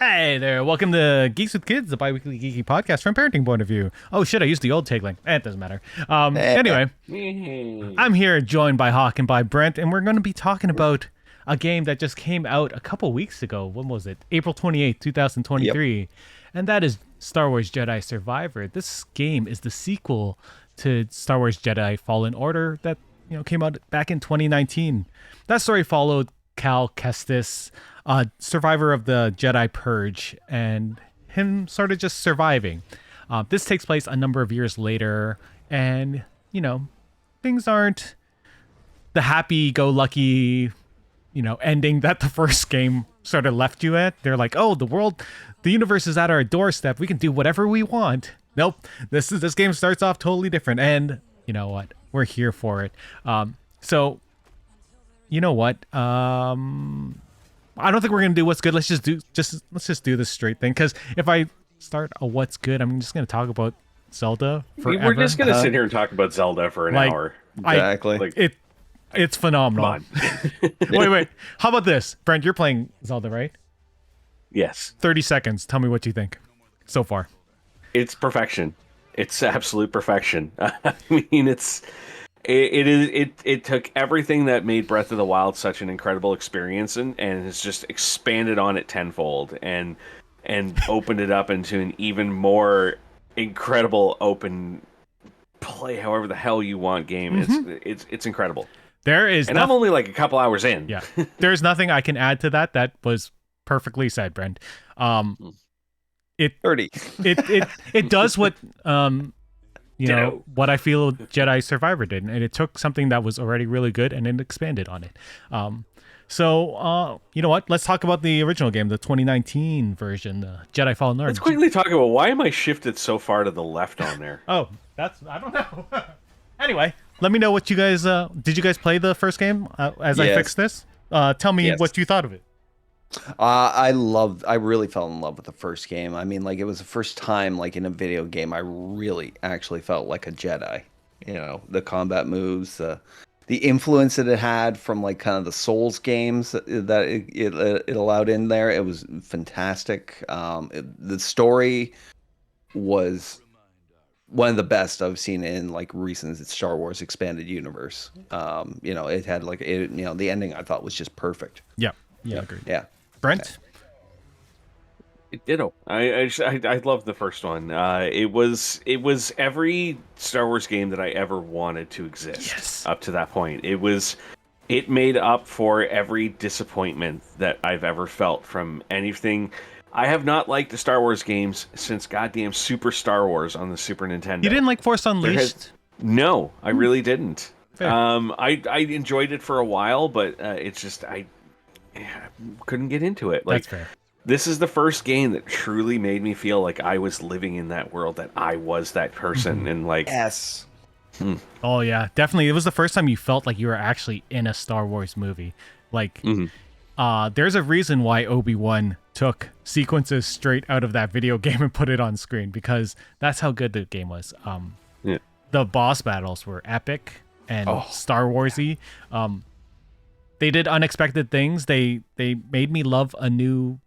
Hey there, welcome to Geeks with Kids, the bi-weekly geeky podcast from a parenting point of view. Oh shit, I used the old tagline. It doesn't matter. Anyway, I'm here joined by Hawk and by Brent, and we're going to be talking about a game that just came out a couple weeks ago. When was it? April 28th, 2023. Yep. And that is Star Wars Jedi Survivor. This game is the sequel to Star Wars Jedi Fallen Order that came out back in 2019. That story followed Cal Kestis, survivor of the Jedi Purge, and him sort of just surviving. This takes place a number of years later, and things aren't the happy-go-lucky ending that the first game sort of left you at. They're like, oh, the universe is at our doorstep, we can do whatever we want. Nope, this game starts off totally different, and you know what, we're here for it. So you know what, I don't think we're gonna do what's good. Let's just do this straight thing, because if I start a what's good, I'm just gonna talk about Zelda forever. We're just gonna sit here and talk about Zelda for an hour. Exactly. It's phenomenal. Wait. How about this? Brent, you're playing Zelda, right? Yes. 30 seconds. Tell me what you think so far. It's perfection. It's absolute perfection. I mean, it took everything that made Breath of the Wild such an incredible experience and has just expanded on it tenfold and opened it up into an even more incredible open play however the hell you want game. It's incredible. I'm only like a couple hours in. Yeah. There's nothing I can add to that. That was perfectly said, Brent. It 30. it does what what I feel Jedi Survivor did, and it took something that was already really good and it expanded on it. So you know what? Let's talk about the original game, the 2019 version, the Jedi Fallen Order. Let's quickly talk about why am I shifted so far to the left on there? Oh, I don't know. Anyway, let me know what you guys did. You guys play the first game as I fix this? Tell me what you thought of it. I really fell in love with the first game. I mean, like, it was the first time, like, in a video game, I really actually felt like a Jedi. The combat moves, the influence that it had from, like, kind of the Souls games that it allowed in there. It was fantastic. The story was one of the best I've seen in, like, recent Star Wars expanded universe. It had, like, the ending I thought was just perfect. Yeah, agreed. Yeah. Brent? Ditto. I love the first one. It was every Star Wars game that I ever wanted to exist up to that point. It made up for every disappointment that I've ever felt from anything. I have not liked the Star Wars games since goddamn Super Star Wars on the Super Nintendo. You didn't like Force Unleashed? No, I really didn't. Fair. I enjoyed it for a while, but it's just I couldn't get into it. Like, that's fair. This is the first game that truly made me feel like I was living in that world, that I was that person, and like Yes. Oh yeah, definitely. It was the first time you felt like you were actually in a Star Wars movie. Like, there's a reason why Obi-Wan took sequences straight out of that video game and put it on screen, because that's how good the game was. The boss battles were epic and Star Warsy. They did unexpected things. They made me love a new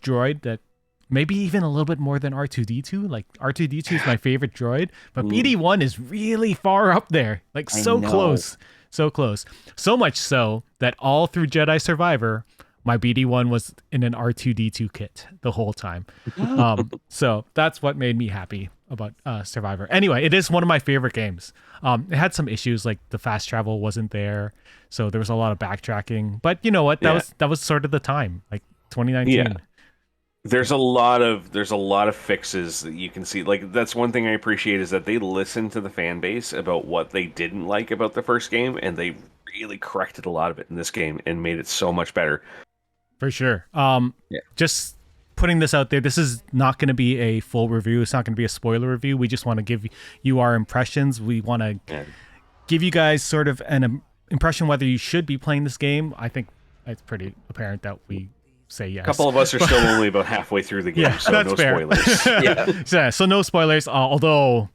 droid that maybe even a little bit more than R2-D2. Like, R2-D2 is my favorite droid, but BD1 is really far up there. Like, so close. So close. So much so that all through Jedi Survivor, my BD1 was in an R2-D2 kit the whole time. So that's what made me happy about Survivor. Anyway, it is one of my favorite games. It had some issues, like the fast travel wasn't there, so there was a lot of backtracking. But you know what? That was sort of the time, like 2019. Yeah. There's a lot of fixes that you can see. Like, that's one thing I appreciate, is that they listened to the fan base about what they didn't like about the first game, and they really corrected a lot of it in this game and made it so much better. For sure. Just putting this out there, this is not going to be a full review. It's not going to be a spoiler review. We just want to give you our impressions. We want to give you guys sort of an impression whether you should be playing this game. I think it's pretty apparent that we say yes. A couple of us are still only about halfway through the game, so no spoilers. So no spoilers, although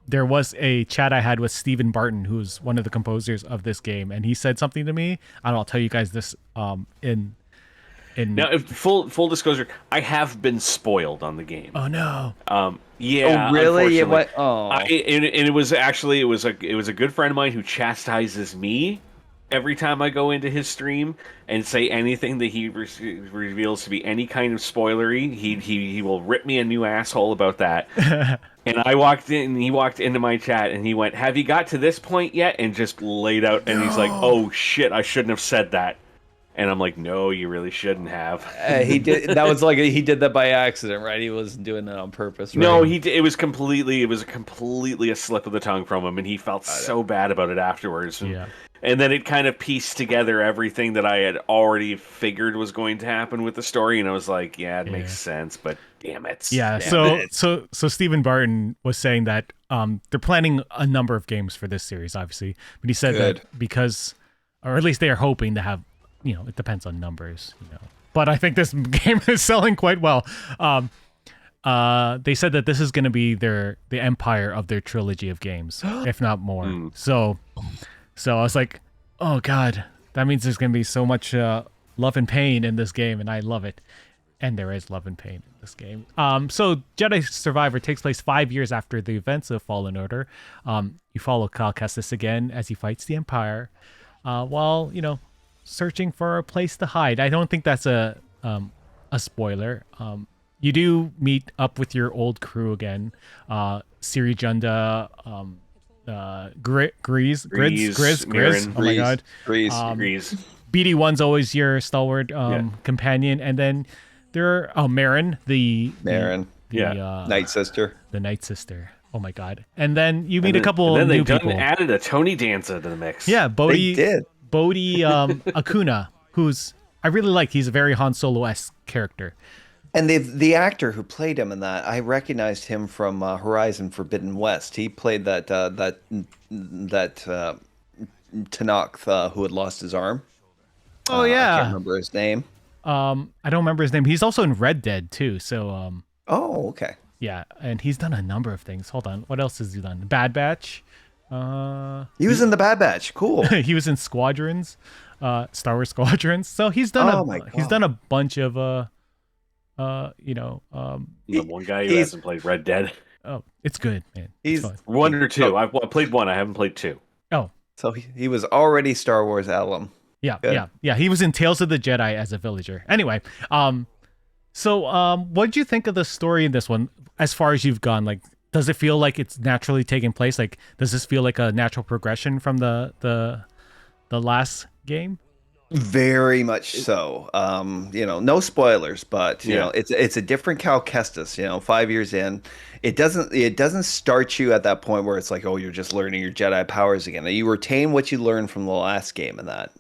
there was a chat I had with Stephen Barton, who's one of the composers of this game, and he said something to me, and I'll tell you guys this in Now, if full disclosure, I have been spoiled on the game. Oh no. Yeah. Oh really? Unfortunately, And it was actually it was a good friend of mine who chastises me every time I go into his stream and say anything that he reveals to be any kind of spoilery. He will rip me a new asshole about that. And I walked in, and he walked into my chat, and he went, "Have you got to this point yet?" And just laid out, and he's like, "Oh shit, I shouldn't have said that." And I'm like, "No, you really shouldn't have." he did. That was like he did that by accident, right? He wasn't doing that on purpose. Right? No, it was completely a slip of the tongue from him, and he felt so bad about it afterwards. And then it kind of pieced together everything that I had already figured was going to happen with the story, and I was like, "Yeah, it makes sense." But damn it. Yeah. So Stephen Barton was saying that they're planning a number of games for this series, obviously, but he said that because, or at least they are hoping to have. It depends on numbers, But I think this game is selling quite well. They said that this is going to be the empire of their trilogy of games, if not more. So I was like, oh god, that means there's going to be so much love and pain in this game, and I love it. And there is love and pain in this game. So Jedi Survivor takes place 5 years after the events of Fallen Order. You follow Cal Kestis again as he fights the Empire, while searching for a place to hide. I don't think that's a spoiler. You do meet up with your old crew again. Siri Junda, Grizz. Oh my god. Grizz. BD1's always your stalwart companion. And then there are Marin, the Night Sister. The Night Sister. Oh my god. And then you meet a couple new people. Then they added a Tony Danza to the mix. Yeah, Bodhi. They did. Bodhi Acuna, who's I really like. He's a very Han Solo-esque character. And the actor who played him in that, I recognized him from Horizon Forbidden West. He played that Tanakh who had lost his arm. Oh yeah, I can't remember his name. I don't remember his name. He's also in Red Dead too. So Oh, okay. Yeah, and he's done a number of things. Hold on, what else has he done? Bad Batch. He was in the Bad Batch. Cool. He was in Squadrons, Star Wars Squadrons. So he's done he's done a bunch of the one guy who hasn't played Red Dead. Oh, it's good, man. He's one or two. I've played one. I haven't played two. Oh, so he was already Star Wars alum. Yeah, good. Yeah. He was in Tales of the Jedi as a villager. Anyway, so what did you think of the story in this one? As far as you've gone, like, does it feel like it's naturally taking place? Like, does this feel like a natural progression from the last game? Very much so. No spoilers, but you know, it's a different Cal Kestis. 5 years in, it doesn't start you at that point where it's like, oh, you're just learning your Jedi powers again. You retain what you learned from the last game, and that.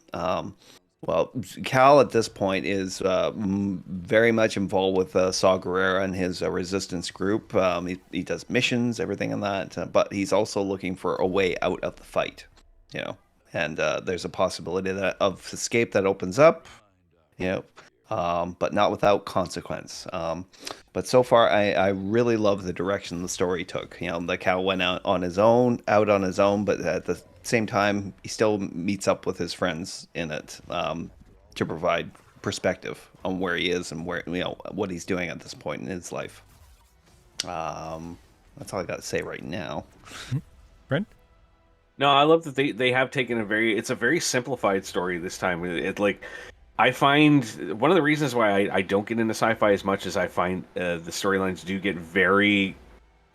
Well, Cal at this point is very much involved with Saw Gerrera and his resistance group. He does missions, everything in that, but he's also looking for a way out of the fight. And there's a possibility of escape that opens up, but not without consequence. But so far, I really love the direction the story took. The Cal went out on his own, but at the same time, he still meets up with his friends in it to provide perspective on where he is and where what he's doing at this point in his life. That's all I got to say right now. Brent? No, I love that they have taken it's a very simplified story this time. I find one of the reasons why I don't get into sci-fi as much as I find the storylines do get very,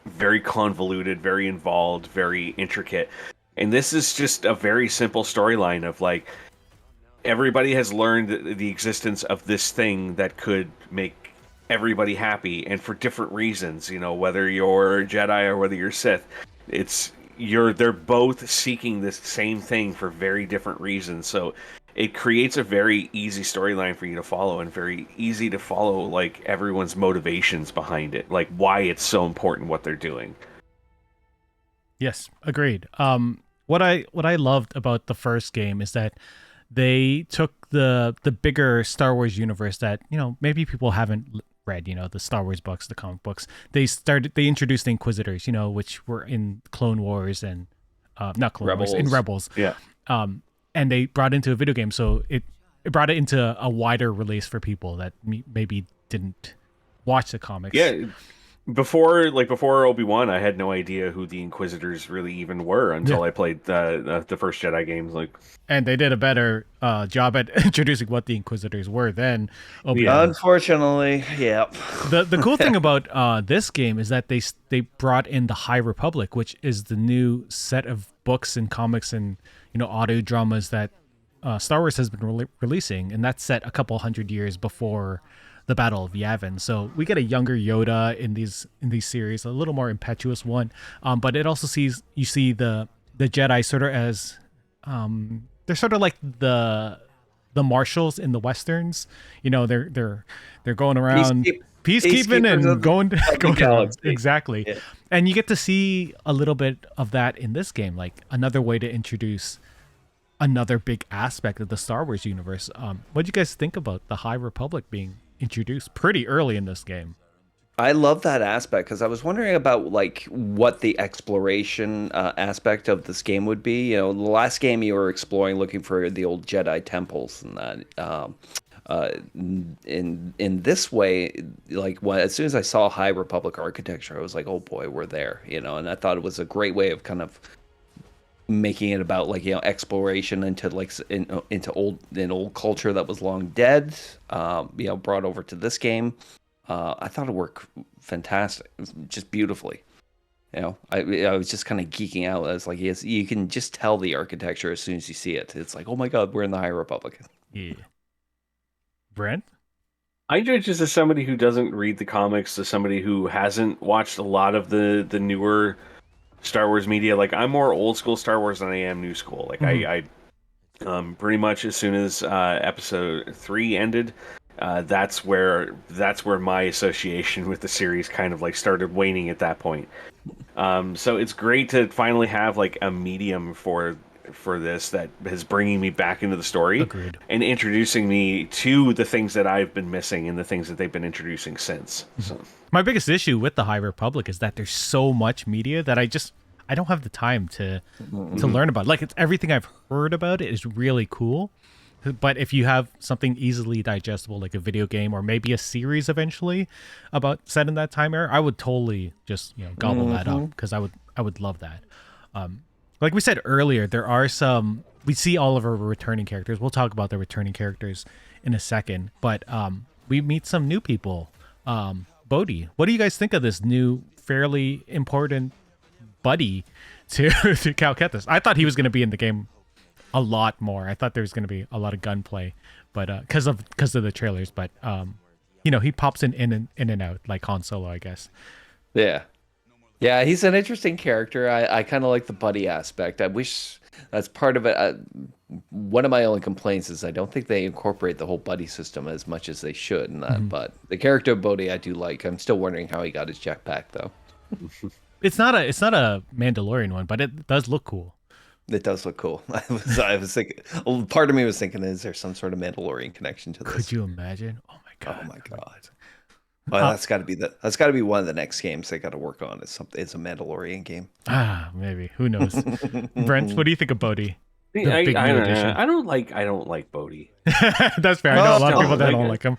very convoluted, very involved, very intricate. And this is just a very simple storyline of like, everybody has learned the existence of this thing that could make everybody happy, and for different reasons, whether you're Jedi or whether you're Sith, they're both seeking this same thing for very different reasons. So it creates a very easy storyline for you to follow, and very easy to follow like everyone's motivations behind it, like why it's so important what they're doing. Yes, agreed. What I loved about the first game is that they took the bigger Star Wars universe that maybe people haven't read, the Star Wars books, the comic books. They introduced the Inquisitors, which were in Clone Wars and not Clone Wars, in Rebels. Yeah. And they brought into a video game, so it brought it into a wider release for people that maybe didn't watch the comics. Yeah, before Obi-Wan, I had no idea who the Inquisitors really even were until I played the first Jedi games. Like, and they did a better job at introducing what the Inquisitors were than Obi-Wan. Yeah. Unfortunately, yeah. The cool thing about this game is that they brought in the High Republic, which is the new set of books and comics and audio dramas that Star Wars has been releasing, and that's set a couple hundred years before the Battle of Yavin. So we get a younger Yoda in these series, a little more impetuous one. But it also you see the Jedi sort of as they're sort of like the marshals in the westerns. They're going around peacekeeping and going around. Exactly. Yeah. And you get to see a little bit of that in this game, like another way to introduce another big aspect of the Star Wars universe. What do you guys think about the High Republic being introduced pretty early in this game? I love that aspect because I was wondering about like what the exploration aspect of this game would be. The last game you were exploring, looking for the old Jedi temples and that. In this way, like as soon as I saw High Republic architecture, I was like, oh boy, we're there. And I thought it was a great way of kind of making it about like exploration into like into old culture that was long dead, brought over to this game. I thought it worked fantastic, just beautifully. I was just kind of geeking out. I was like, yes, you can just tell the architecture as soon as you see it. It's like, oh my god, we're in the High Republic. Yeah. Brent? I judge as somebody who doesn't read the comics, as somebody who hasn't watched a lot of the newer Star Wars media. Like, I'm more old school Star Wars than I am new school. Like, I pretty much as soon as episode 3 ended, that's where my association with the series kind of like started waning at that point. So it's great to finally have like a medium for this that is bringing me back into the story. Agreed. And introducing me to the things that I've been missing and the things that they've been introducing since. So. My biggest issue with the High Republic is that there's so much media that I don't have the time to learn about. Like, it's everything I've heard about it is really cool, but if you have something easily digestible like a video game or maybe a series eventually about set in that time era, I would totally just gobble that up because I would love that. Like we said earlier, there are we see all of our returning characters. We'll talk about the returning characters in a second, but we meet some new people. Bodhi, what do you guys think of this new, fairly important buddy to Cal Kestis? I thought he was going to be in the game a lot more. I thought there was going to be a lot of gunplay, but because of the trailers. But he pops in and out like Han Solo, I guess. Yeah, he's an interesting character. I kind of like the buddy aspect. I wish that's part of it. One of my only complaints is I don't think they incorporate the whole buddy system as much as they should in that. But the character of Bodhi I do like. I'm still wondering how he got his jetpack though. It's not a Mandalorian one, but it does look cool. It does look cool. I was thinking. Part of me was thinking, is there some sort of Mandalorian connection to this? Could you imagine? Oh my god! Well, that's got to be one of the next games they got to work on. It's a Mandalorian game. Maybe. Who knows? Brent, what do you think of Bodhi? I don't like Bodhi. That's fair. I know a lot of people that don't like him.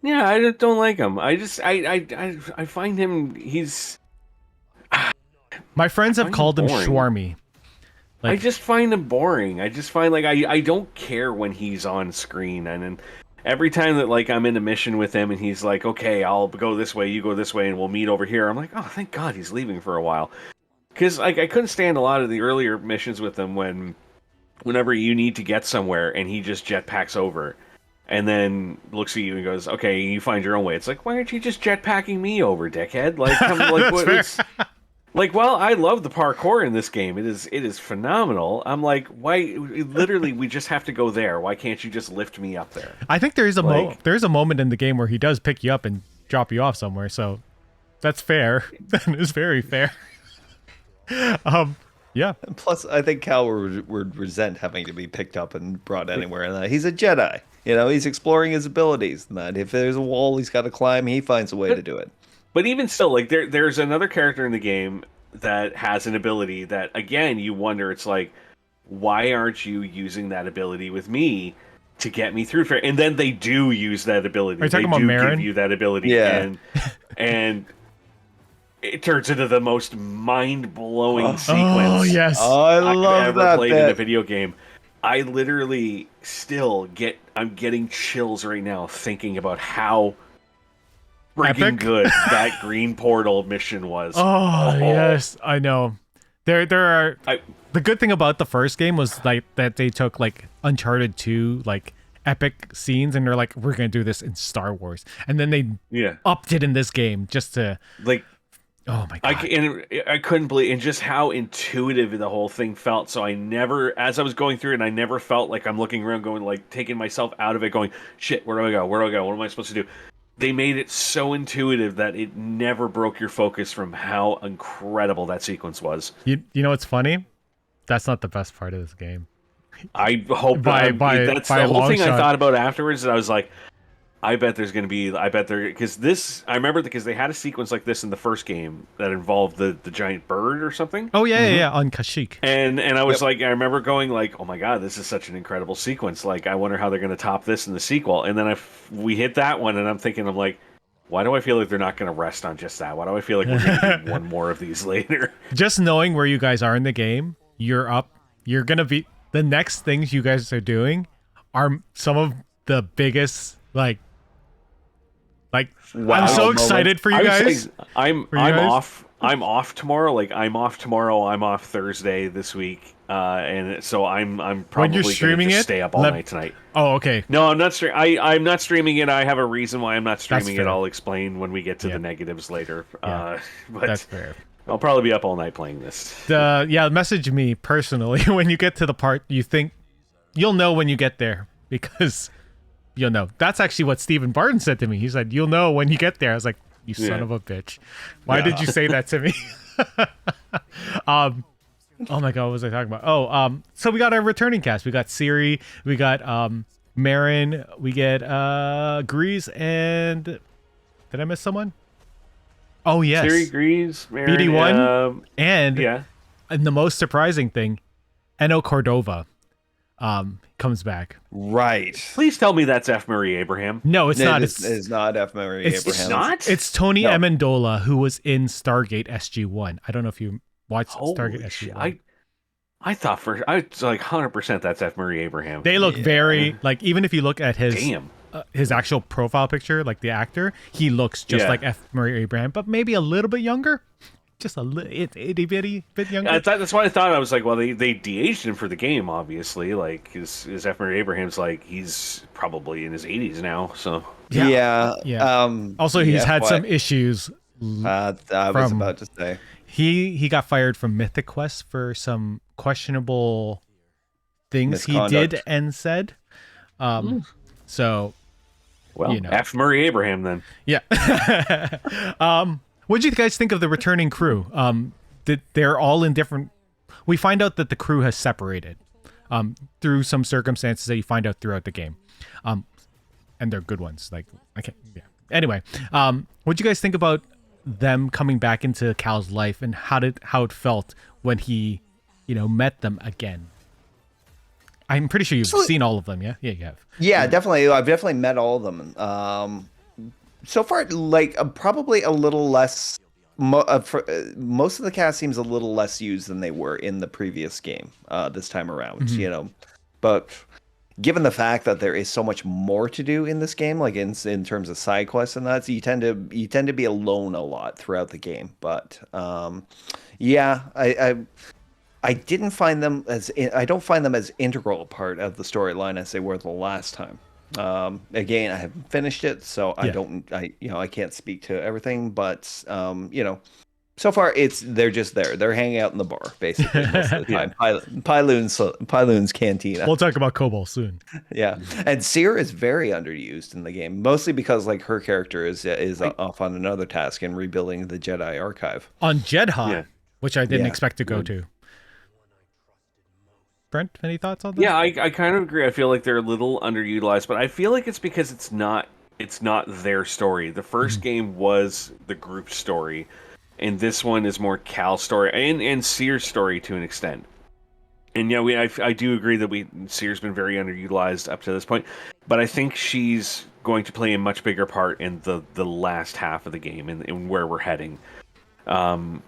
Yeah, I don't like him. I find him. He's. My friends have called him Schwarmy. I just find him boring. I just find I don't care when he's on screen, and then every time that like I'm in a mission with him and he's like, okay, I'll go this way, you go this way, and we'll meet over here. I'm like, oh, thank God he's leaving for a while, because like I couldn't stand a lot of the earlier missions with him whenever you need to get somewhere and he just jetpacks over, and then looks at you and goes, okay, you find your own way. It's like, why aren't you just jetpacking me over, dickhead? Like, like, well, I love the parkour in this game. It is phenomenal. I'm like, why? Literally, we just have to go there. Why can't you just lift me up there? I think there is a moment in the game where he does pick you up and drop you off somewhere. So that's fair. That is very fair. Yeah. Plus, I think Cal would resent having to be picked up and brought anywhere. And he's a Jedi. He's exploring his abilities. And if there's a wall he's got to climb, he finds a way to do it. But even still, like there's another character in the game that has an ability that, again, you wonder, it's like, why aren't you using that ability with me to get me through. And then they do use that ability. Are you talking they about do Marin? give you that ability, Yeah. and it turns into the most mind-blowing sequence Oh yes. Oh, I love I've ever that played in a bit. video game. I literally I'm getting chills right now thinking about how freaking Epic? good that green portal mission was. Oh yes, I know. There are. The good thing about the first game was like that they took like Uncharted 2 like epic scenes and they're like, we're gonna do this in Star Wars, and then they upped it in this game just to like. Oh my god! I couldn't believe and just how intuitive the whole thing felt. So I never, as I was going through it, I never felt like I'm looking around, going like taking myself out of it, going, shit, where do I go? Where do I go? What am I supposed to do? They made it so intuitive that it never broke your focus from how incredible that sequence was. You know what's funny? That's not the best part of this game. I hope that's the whole thing I thought about afterwards. And I was like, I bet there's going to be, I remember because they had a sequence like this in the first game that involved the giant bird or something. Oh yeah, on Kashyyyk. And I was like, I remember going like, oh my god, this is such an incredible sequence. Like, I wonder how they're going to top this in the sequel. And then we hit that one, and I'm thinking, I'm like, why do I feel like they're not going to rest on just that? Why do I feel like we're going to do one more of these later? Just knowing where you guys are in the game, you're going to be, the next things you guys are doing are some of the biggest, wow, I'm so excited for you guys. I'm off. I'm off tomorrow. Like, I'm off tomorrow. I'm off Thursday this week. And so I'm probably going to just stay up all night tonight. Oh, okay. No, I'm not I'm not streaming it. I have a reason why I'm not streaming it. I'll explain when we get to the negatives later. But that's fair. I'll probably be up all night playing this. Message me personally when you get to the part you think you'll know when you get there, because you'll know. That's actually what Stephen Barton said to me. He said, "You'll know when you get there." I was like, "You son of a bitch! Why did you say that to me?" Oh my god, what was I talking about? So we got our returning cast. We got Siri, we got Marin, we get Grease, and did I miss someone? Oh yes, Siri, Grease, Marin, BD1, and the most surprising thing, Eno Cordova comes back. Right. Please tell me that's F. Murray Abraham. No, it's not. It's not F. Murray Abraham. It's not? It's Tony Amendola, who was in Stargate SG-1. I don't know if you watched Stargate SG-1. I thought I was like 100% that's F. Murray Abraham. They look very, like, even if you look at his actual profile picture, like the actor, he looks just like F. Murray Abraham, but maybe a little bit younger. Just a itty bitty bit younger. That's what I thought. I was like, well, they de-aged him for the game, obviously. Like, his F. Murray Abraham's like, he's probably in his 80s now, so. Yeah. Also, he's had some issues. I was about to say. He got fired from Mythic Quest for some questionable things he did and said. So, well, F. Murray Abraham then. Yeah. What did you guys think of the returning crew? They're all in different. We find out that the crew has separated through some circumstances that you find out throughout the game, and they're good ones. Like, I can't. Yeah. Anyway, what did you guys think about them coming back into Cal's life, and how it felt when he, met them again? I'm pretty sure you've seen all of them. Yeah, you have. Yeah, definitely. I've definitely met all of them. So far, like, probably a little less. Most of the cast seems a little less used than they were in the previous game this time around. But given the fact that there is so much more to do in this game, like in terms of side quests and that, so you tend to be alone a lot throughout the game. But I didn't find them I don't find them as integral a part of the storyline as they were the last time. Again, I haven't finished it, so I can't speak to everything, but so far they're just there. They're hanging out in the bar basically most of the time. Pyloon's cantina. We'll talk about Cobalt soon. Yeah, and Seer is very underused in the game, mostly because like her character is off on another task in rebuilding the Jedi archive on Jedha, which I didn't expect to go to. Brent, any thoughts on that? Yeah, I kind of agree. I feel like they're a little underutilized, but I feel like it's because it's not their story. The first game was the group story, and this one is more Cal's story and Seer's story to an extent. And yeah, I do agree that Seer's been very underutilized up to this point, but I think she's going to play a much bigger part in the last half of the game and in where we're heading. The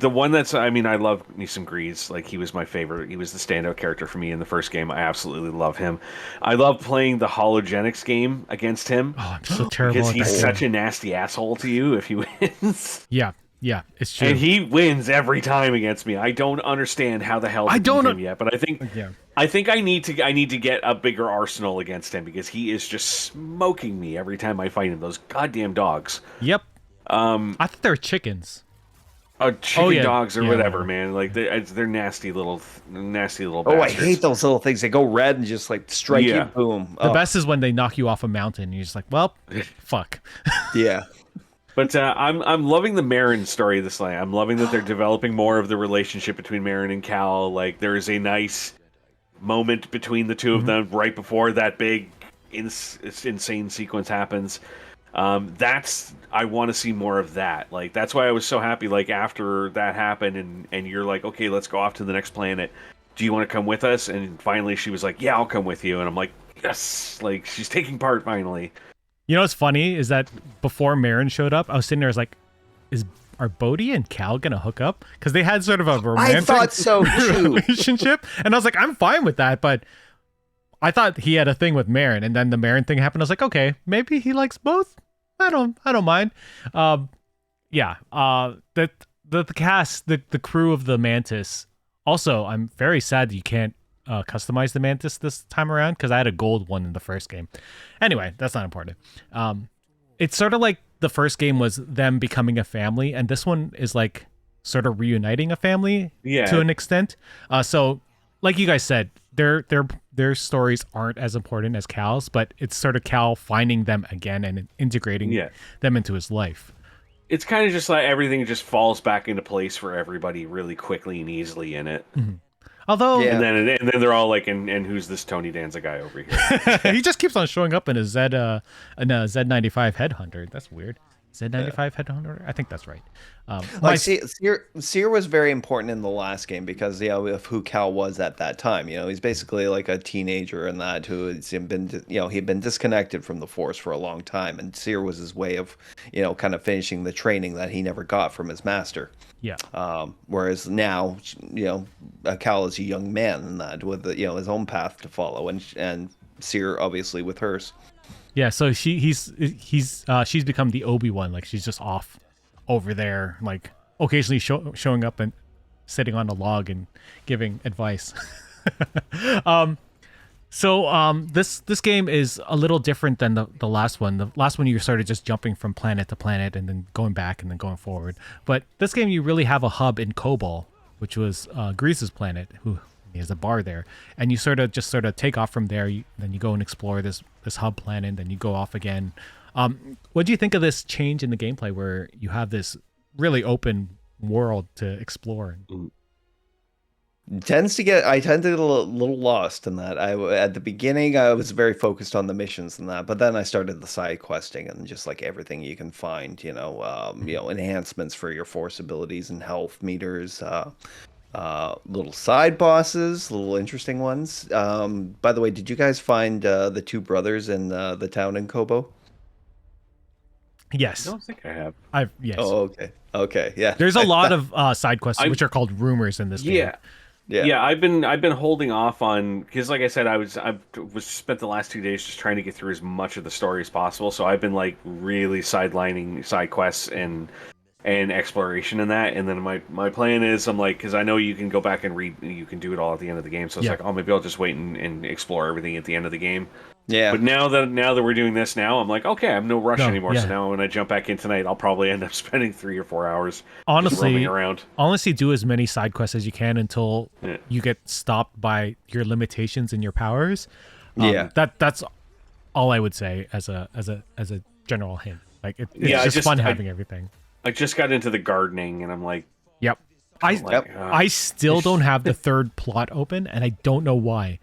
one that's, I mean, I love me some Grease. Like, he was my favorite. He was the standout character for me in the first game. I absolutely love him. I love playing the Hologenics game against him. Oh, I'm so terrible because at he's that such game. a nasty asshole to you if he wins. Yeah, it's true. And he wins every time against me. I don't understand how the hell to beat him yet, but I think I need to get a bigger arsenal against him because he is just smoking me every time I fight him. Those goddamn dogs. Yep. I thought they were chickens. Chicken dogs or whatever, man. Like they're nasty little bastards. Oh, I hate those little things. They go red and just like strike you. Boom. The best is when they knock you off a mountain. And you're just like, well, fuck. Yeah. But I'm loving the Marin story this line. I'm loving that they're developing more of the relationship between Marin and Cal. Like, there is a nice moment between the two of them right before that big insane sequence happens. I want to see more of that. Like, that's why I was so happy, like, after that happened and you're like, okay, let's go off to the next planet. Do you want to come with us? And finally she was like, yeah, I'll come with you. And I'm like, yes, like, she's taking part finally. You know what's funny is that before Marin showed up, I was sitting there, I was like, are Bodhi and Cal gonna hook up? Because they had sort of a romantic I thought so too. relationship, and I was like, I'm fine with that, but I thought he had a thing with Marin, and then the Marin thing happened. I was like, okay, maybe he likes both. I don't mind. The cast, the crew of the Mantis. Also, I'm very sad that you can't customize the Mantis this time around because I had a gold one in the first game. Anyway, that's not important. It's sort of like the first game was them becoming a family, and this one is like sort of reuniting a family to an extent. So, like you guys said, their stories aren't as important as Cal's, but it's sort of Cal finding them again and integrating them into his life. It's kind of just like everything just falls back into place for everybody really quickly and easily in it. Mm-hmm. Although, and then they're all like, and who's this Tony Danza guy over here? He just keeps on showing up in a Z95 Headhunter. That's weird. Z95 Headhunter? I think that's right. Seer was very important in the last game because of who Cal was at that time. He's basically like a teenager in that who had been he'd been disconnected from the Force for a long time, and Seer was his way of kind of finishing the training that he never got from his master. Yeah. Whereas now, Cal is a young man in that with his own path to follow, and Seer obviously with hers. Yeah, so she's become the Obi-Wan. Like, she's just off over there, like occasionally showing up and sitting on a log and giving advice. This game is a little different than the last one. The last one you started just jumping from planet to planet and then going back and then going forward. But this game you really have a hub in Kobol, which was Grease's planet, who he has a bar there, and you sort of take off from there. Then you go and explore this hub planet, then you go off again. What do you think of this change in the gameplay where you have this really open world to explore? I tend to get a little lost in that. At the beginning I was very focused on the missions and that, but then I started the side questing and just like everything you can find, enhancements for your Force abilities and health meters, little side bosses, little interesting ones. By the way, did you guys find the two brothers in the town in Kobo? Yes. I don't think I have. Yes. Oh, okay, yeah. There's a lot of side quests which are called rumors in this game. Yeah, I've been holding off on because, like I said, I was spent the last 2 days just trying to get through as much of the story as possible. So I've been like really sidelining side quests and exploration in that. And then my plan is I'm like, because I know you can go back and read, you can do it all at the end of the game. So it's like, oh, maybe I'll just wait and explore everything at the end of the game. Yeah. But now that we're doing this now, I'm like, okay, I'm no rush anymore. So now when I jump back in tonight, I'll probably end up spending 3 or 4 hours just roaming around. Honestly, do as many side quests as you can until you get stopped by your limitations and your powers. That's all I would say as a general hint. Like it's just fun having everything. I just got into the gardening, and I'm like, yep. I still don't have the third plot open, and I don't know why.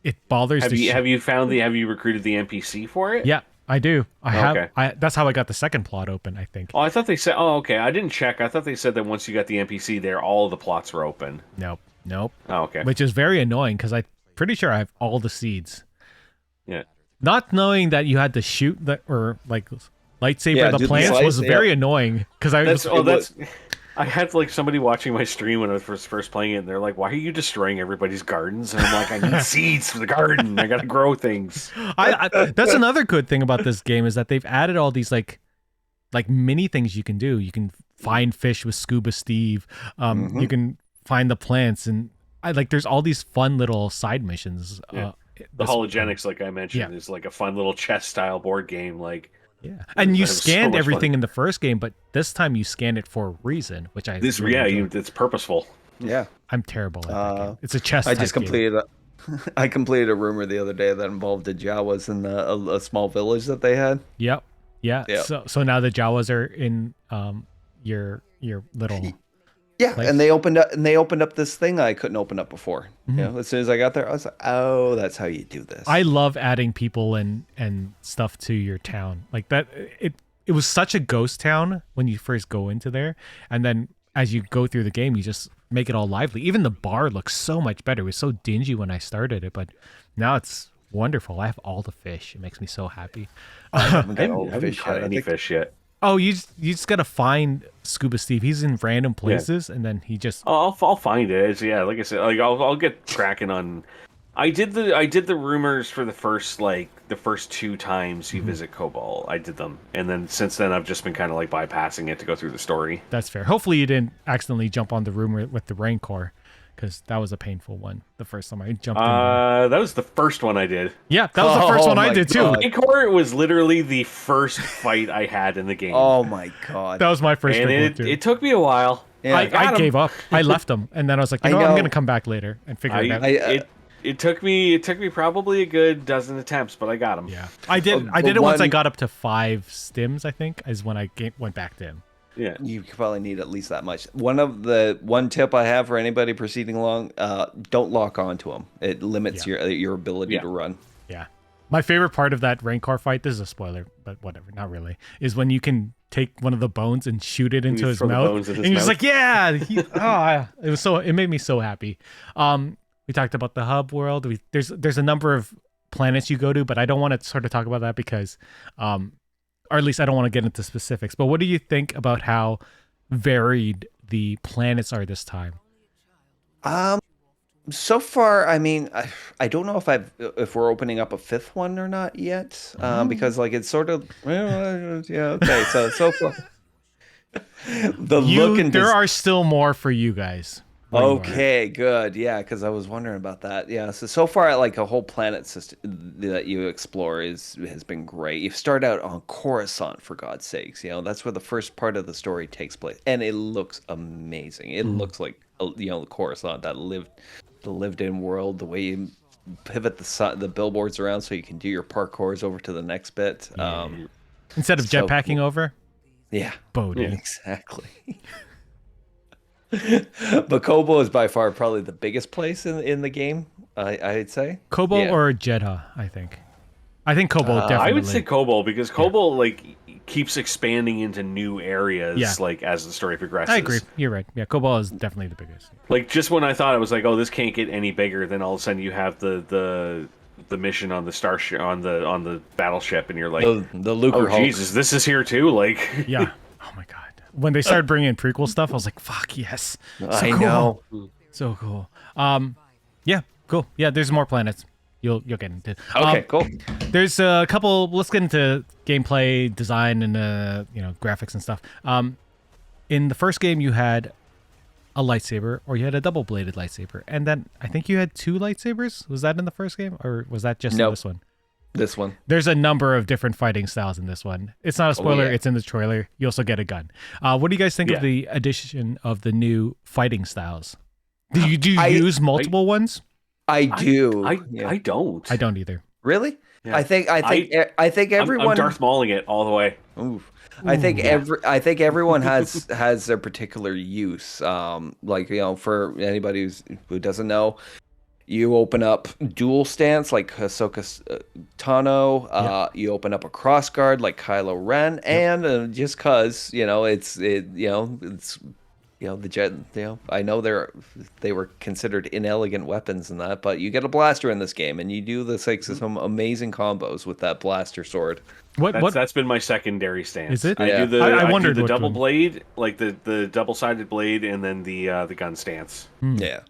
It bothers. Have you recruited the NPC for it? Yeah, I do. I have. That's how I got the second plot open, I think. Oh, I thought they said. Oh, okay. I didn't check. I thought they said that once you got the NPC there, all of the plots were open. Nope. Nope. Oh, okay. Which is very annoying because I'm pretty sure I have all the seeds. Yeah. Not knowing that you had to shoot or like lightsaber Yeah, the do the plants slice, was very annoying because I had like somebody watching my stream when I was first playing it, and they're like, "Why are you destroying everybody's gardens?" And I'm like, "I need seeds for the garden. I gotta grow things." That's another good thing about this game is that they've added all these like mini things you can do. You can find fish with Scuba Steve. You can find the plants, and there's all these fun little side missions. Yeah. The Hologenics, like I mentioned, is like a fun little chess style board game. Like, yeah, and you scanned so everything in the first game, but this time you scanned it for a reason, which it's purposeful. Yeah, I'm terrible at that game. It's a chess. I just completed I completed a rumor the other day that involved the Jawas in a small village that they had. Yep. Yeah. So now the Jawas are in your little. Yeah, place. and they opened up this thing I couldn't open up before. You know, as soon as I got there, I was like, "Oh, that's how you do this." I love adding people and stuff to your town like that. It was such a ghost town when you first go into there, and then as you go through the game, you just make it all lively. Even the bar looks so much better. It was so dingy when I started it, but now it's wonderful. I have all the fish. It makes me so happy. I haven't caught any fish yet. Oh, you just gotta find Scuba Steve. He's in random places, and then he just. I'll find it. Like I said, like I'll get cracking on. I did the rumors for the first 2 times you visit Cobalt. I did them, and then since then I've just been kind of like bypassing it to go through the story. That's fair. Hopefully you didn't accidentally jump on the rumor with the Rancor, because that was a painful one the first time I jumped in. That was the first one I did. Yeah, that was the first one I did too. Rancor was literally the first fight I had in the game. Oh my god, that was my first. And it took me a while. Yeah, I gave up. I left them, and then I was like, I'm gonna come back later and figure it out. It took me probably a good dozen attempts, but I got him. Yeah, I did it once I got up to 5 stims. I think is when I went back to him. Yeah, you probably need at least that much. One tip I have for anybody proceeding along: don't lock onto them. It limits your ability to run. Yeah, my favorite part of that Rancor fight. This is a spoiler, but whatever. Not really. Is when you can take one of the bones and shoot it into his mouth, and you're just like, yeah. It made me so happy. We talked about the hub world. There's a number of planets you go to, but I don't want to sort of talk about that because, or at least I don't want to get into specifics. But what do you think about how varied the planets are this time? So far, I mean, I don't know if we're opening up a 5th one or not yet, because like it's sort of okay. So far, there are still more for you guys. Okay, good. Yeah, because I was wondering about that. Yeah, so far, like a whole planet system that you explore has been great. You start out on Coruscant, for God's sakes. You know, that's where the first part of the story takes place, and it looks amazing. It looks like the Coruscant, that lived-in world. The way you pivot the billboards around so you can do your parkours over to the next bit. Instead of jetpacking over. Yeah, Bodhi. Exactly. But Kobo is by far probably the biggest place in the game, I'd say. Kobo or Jedha, I think. I think Kobo definitely. I would say Kobo because Kobo keeps expanding into new areas as the story progresses. I agree. You're right. Yeah, Kobo is definitely the biggest. Like just when I thought it was like, oh, this can't get any bigger, then all of a sudden you have the mission on the starship on the battleship, and you're like, the Lucre Hulk. Jesus, this is here too. Like, yeah. Oh my god. When they started bringing in prequel stuff, I was like, fuck yes. I know. So cool. Yeah, cool. Yeah, there's more planets. You'll get into. Okay, cool. There's a couple. Let's get into gameplay, design, and graphics and stuff. In the first game, you had a lightsaber, or you had a double-bladed lightsaber, and then I think you had 2 lightsabers. Was that in the first game, or was that just in this one? This one. There's a number of different fighting styles in this one. It's not a spoiler. It's in the trailer. You also get a gun. What do you guys think of the addition of the new fighting styles? Do you use multiple ones? I do. I don't. I don't either. Really? Yeah. I think everyone. I'm Darth Mauling it all the way. Oof. I think everyone has their particular use. For anybody who doesn't know, you open up dual stance like Ahsoka Tano. You open up a cross guard like Kylo Ren, and just cause it's the jet. I know they were considered inelegant weapons and that, but you get a blaster in this game, and you do some amazing combos with that blaster sword. That's been my secondary stance. Is it? I Yeah. do the I I do wondered the which double one. blade, like the double-sided blade, and then the gun stance. Yeah.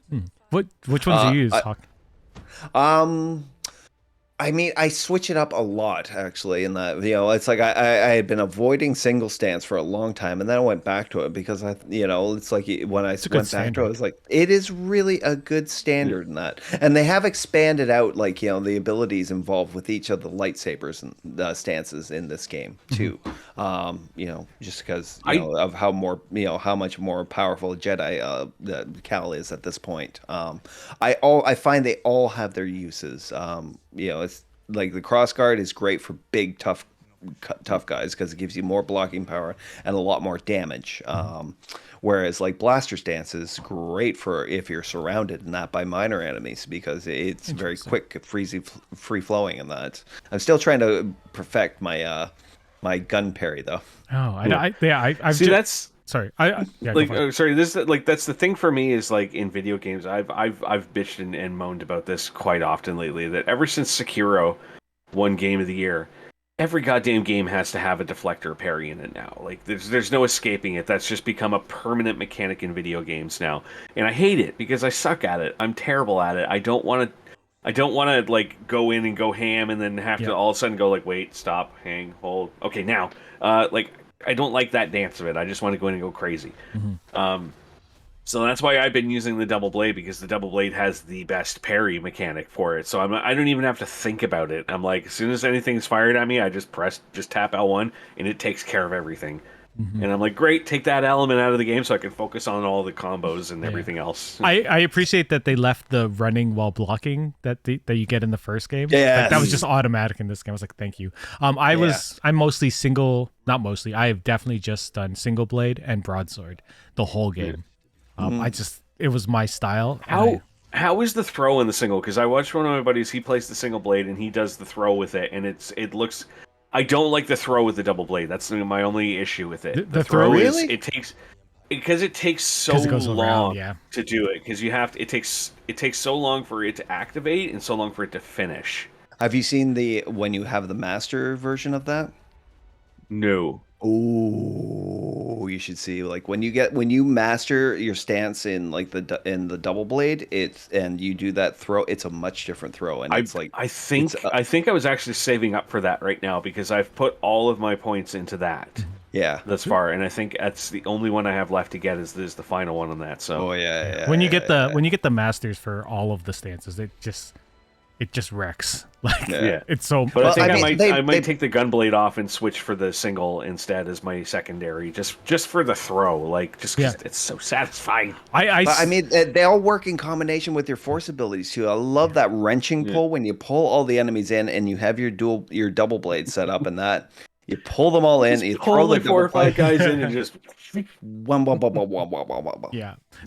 Which ones do you use, I- Hawk? I mean, I switch it up a lot, actually, in that, it's like I had been avoiding single stance for a long time, and then I went back to it because it's like when I a good went back to it, I standard. was like, it is really a good standard in that. And they have expanded out, like, the abilities involved with each of the lightsabers and stances in this game, too. Just because, of how much more powerful a Jedi Cal is at this point. I find they all have their uses. It's like the crossguard is great for big, tough guys because it gives you more blocking power and a lot more damage. Whereas like blaster stance is great for if you're surrounded and not by minor enemies because it's very quick, free flowing in that. I'm still trying to perfect my my gun parry though. Oh, I've See, that's sorry. Yeah, like go for it. sorry. This like that's the thing for me is like in video games. I've bitched and moaned about this quite often lately. That ever since Sekiro won Game of the Year, every goddamn game has to have a deflector parry in it now. Like there's no escaping it. That's just become a permanent mechanic in video games now, and I hate it because I suck at it. I'm terrible at it. I don't want to like go in and go ham and then have to all of a sudden go like wait, stop, hang, hold. Okay, now, like I don't like that dance of it. I just want to go in and go crazy. So that's why I've been using the double blade because the double blade has the best parry mechanic for it. So I don't even have to think about it. I'm like, as soon as anything's fired at me, I just tap L1 and it takes care of everything. And I'm like, great, take that element out of the game so I can focus on all the combos and everything else. I appreciate that they left the running while blocking that you get in the first game. Yes. Like, that was just automatic in this game. I was like, thank you. I'm mostly single, not mostly. I have definitely just done single blade and broadsword the whole game. It was my style. How is the throw in the single? Because I watched one of my buddies. He plays the single blade and he does the throw with it, and it looks. I don't like the throw with the double blade. That's my only issue with it. The throw is really? it takes so it goes long around, to do it because it takes so long for it to activate and so long for it to finish. Have you seen when you have the master version of that? No. Oh, you should see like when you master your stance in like in the double blade, and you do that throw, it's a much different throw, and it's like I think I was actually saving up for that right now because I've put all of my points into that. Yeah, Thus far, and I think that's the only one I have left to get is the final one on that. So, oh yeah. When you get the masters for all of the stances, it just wrecks. Like it's so. But I think I I might take the gunblade off and switch for the single instead as my secondary, just for the throw, like just because it's so satisfying. I mean, they all work in combination with your force abilities too. I love that wrenching pull when you pull all the enemies in and you have your double blade set up, and that you pull them all in. You pull throw like the 4 or 5 guys in and just. Yeah.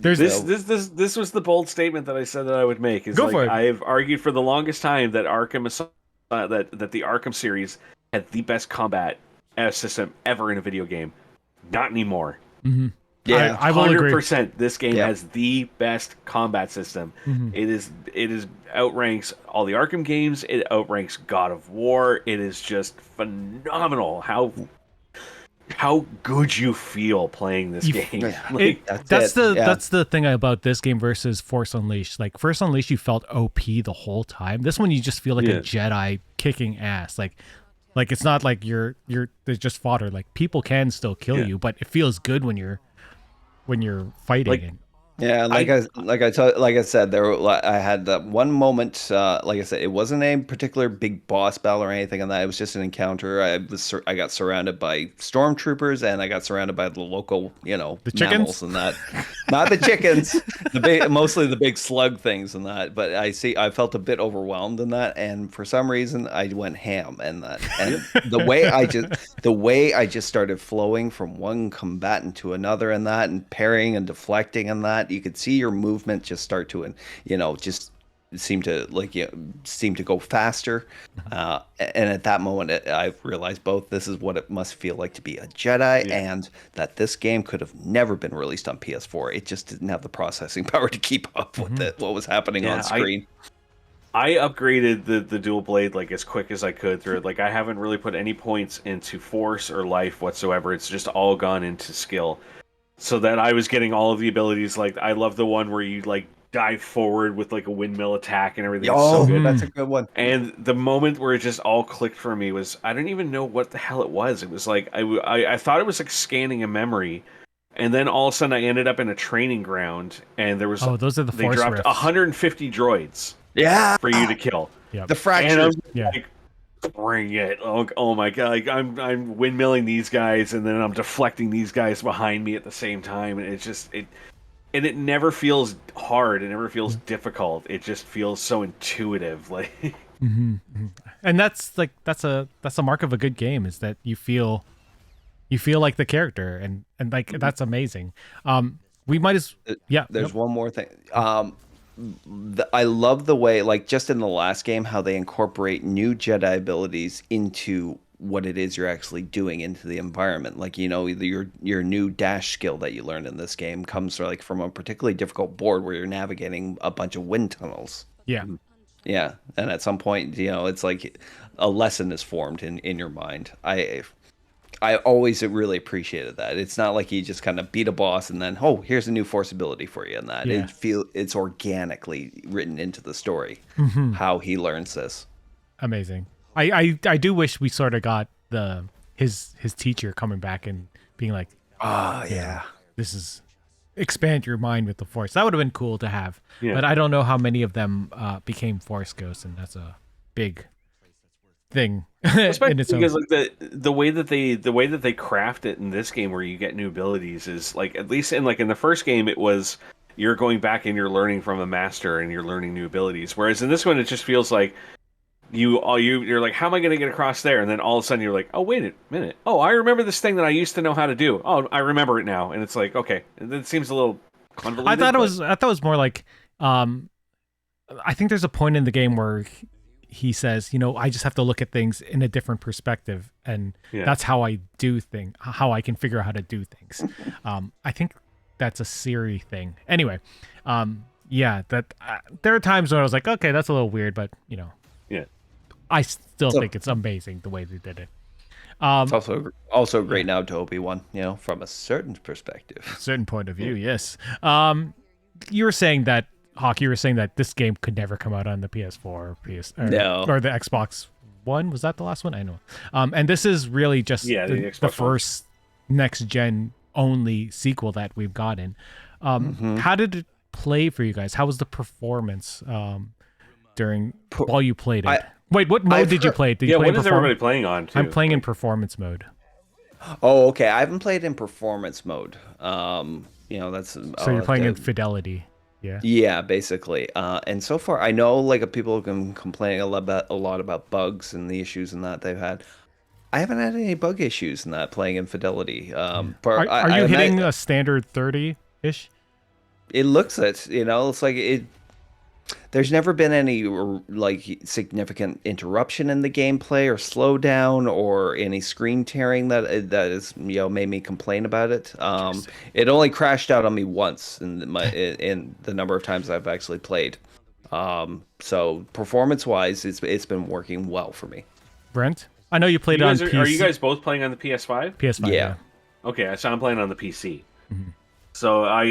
There's This was the bold statement that I said that I would make. Is Go like, for it. I have argued for the longest time that that the Arkham series had the best combat system ever in a video game. Not anymore. Yeah, I will agree. 100%. This game has the best combat system. It is outranks all the Arkham games. It outranks God of War. It is just phenomenal how good you feel playing this game. That's the thing about this game versus Force Unleashed. Like Force Unleashed, you felt OP the whole time. This one, you just feel like a Jedi kicking ass. Like it's not like there's just fodder. Like people can still kill you, but it feels good when you're fighting. Yeah, like I said, I had that one moment. Like I said, it wasn't a particular big boss battle or anything on that. It was just an encounter. I got surrounded by stormtroopers, and I got surrounded by the local, the chickens and that. Not the chickens, mostly the big slug things and that. But I felt a bit overwhelmed in that, and for some reason, I went ham in that. And the way I just started flowing from one combatant to another and that, and parrying and deflecting and that. You could see your movement just start to, just seem to go faster. And at that moment, I realized both this is what it must feel like to be a Jedi, and that this game could have never been released on PS4. It just didn't have the processing power to keep up with what was happening on screen. I upgraded the dual blade like as quick as I could through it. Like I haven't really put any points into force or life whatsoever. It's just all gone into skill. So that I was getting all of the abilities. Like I love the one where you like dive forward with like a windmill attack and everything. It's so good. That's a good one. And the moment where it just all clicked for me was I didn't even know what the hell it was. It was like I thought it was like scanning a memory. And then all of a sudden I ended up in a training ground and there was those are the force they dropped rifts. 150 droids. Yeah, for you to kill. The fracture. Like, bring it! Oh my god! Like, I'm windmilling these guys, and then I'm deflecting these guys behind me at the same time, and it never feels hard. It never feels difficult. It just feels so intuitive. Like, and that's a mark of a good game is that you feel like the character, and like that's amazing. We might as There's one more thing. I love the way, like just in the last game, how they incorporate new Jedi abilities into what it is you're actually doing into the environment. Like, you know, your new dash skill that you learned in this game comes like from a particularly difficult board where you're navigating a bunch of wind tunnels. Yeah. Yeah. And at some point, you know, it's like a lesson is formed in your mind. I always really appreciated that. It's not like you just kind of beat a boss and then, oh, here's a new force ability for you, and that it's organically written into the story how he learns this. Amazing. I do wish we sort of got his teacher coming back and being like, this is expand your mind with the force. That would have been cool to have. Yeah. But I don't know how many of them became force ghosts, and that's a big thing. Especially because like the way that they craft it in this game where you get new abilities is like, at least in the first game, it was you're going back and you're learning from a master and you're learning new abilities, whereas in this one it just feels like you're like, how am I going to get across there? And then all of a sudden you're like, oh, wait a minute, oh, I remember this thing that I used to know how to do. Oh, I remember it now. And it's like, okay, it seems a little convoluted. I thought it was more like I think there's a point in the game where he says, you know, I just have to look at things in a different perspective, and that's how I do things, how I can figure out how to do things. I think that's a Siri thing. Anyway, that there are times when I was like, okay, that's a little weird, but you know, I still think it's amazing the way they did it. It's also great now to Obi-Wan, you know, from a certain perspective, certain point of view. Yes. You were saying that. Hawk, you were saying that this game could never come out on the PS4 or or the Xbox One. Was that the last one? I know. And this is really just the first next-gen only sequel that we've gotten. How did it play for you guys? How was the performance while you played it? Wait, what mode did you play? Did you play what is everybody playing on, too? I'm playing in performance mode. Oh, okay. I haven't played in performance mode. You know, that's... So you're playing in fidelity. Yeah, basically. And so far, I know like people have been complaining a lot about bugs and the issues and that they've had. I haven't had any bug issues in that playing in fidelity. Are you hitting a standard 30-ish? It looks it. You know, it's like it. There's never been any like significant interruption in the gameplay or slowdown or any screen tearing that is, you know, made me complain about it. It only crashed out on me once in the number of times I've actually played. So performance wise, it's been working well for me. Brent, I know you played on PC. Are you guys both playing on the PS5? PS5, yeah. Okay, so I'm playing on the PC. Mm-hmm. So I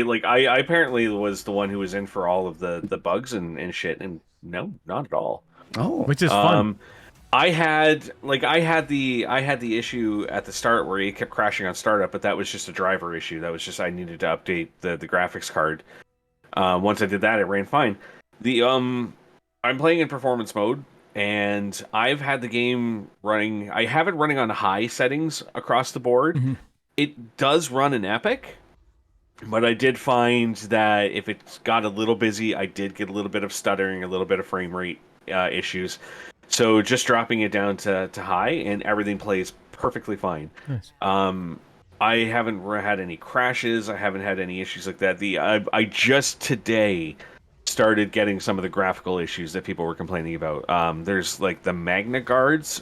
apparently was the one who was in for all of the bugs and shit, and no, not at all. Oh, which is fun. I had the issue at the start where it kept crashing on startup, but that was just a driver issue. That was just I needed to update the graphics card. Once I did that, it ran fine. I'm playing in performance mode, and I've had the game running. I have it running on high settings across the board. Mm-hmm. It does run in Epic. But I did find that if it got a little busy, I did get a little bit of stuttering, a little bit of frame rate issues. So just dropping it down to high, and everything plays perfectly fine. Nice. I haven't had any crashes. I haven't had any issues like that. I just today started getting some of the graphical issues that people were complaining about. There's like the Magna Guards,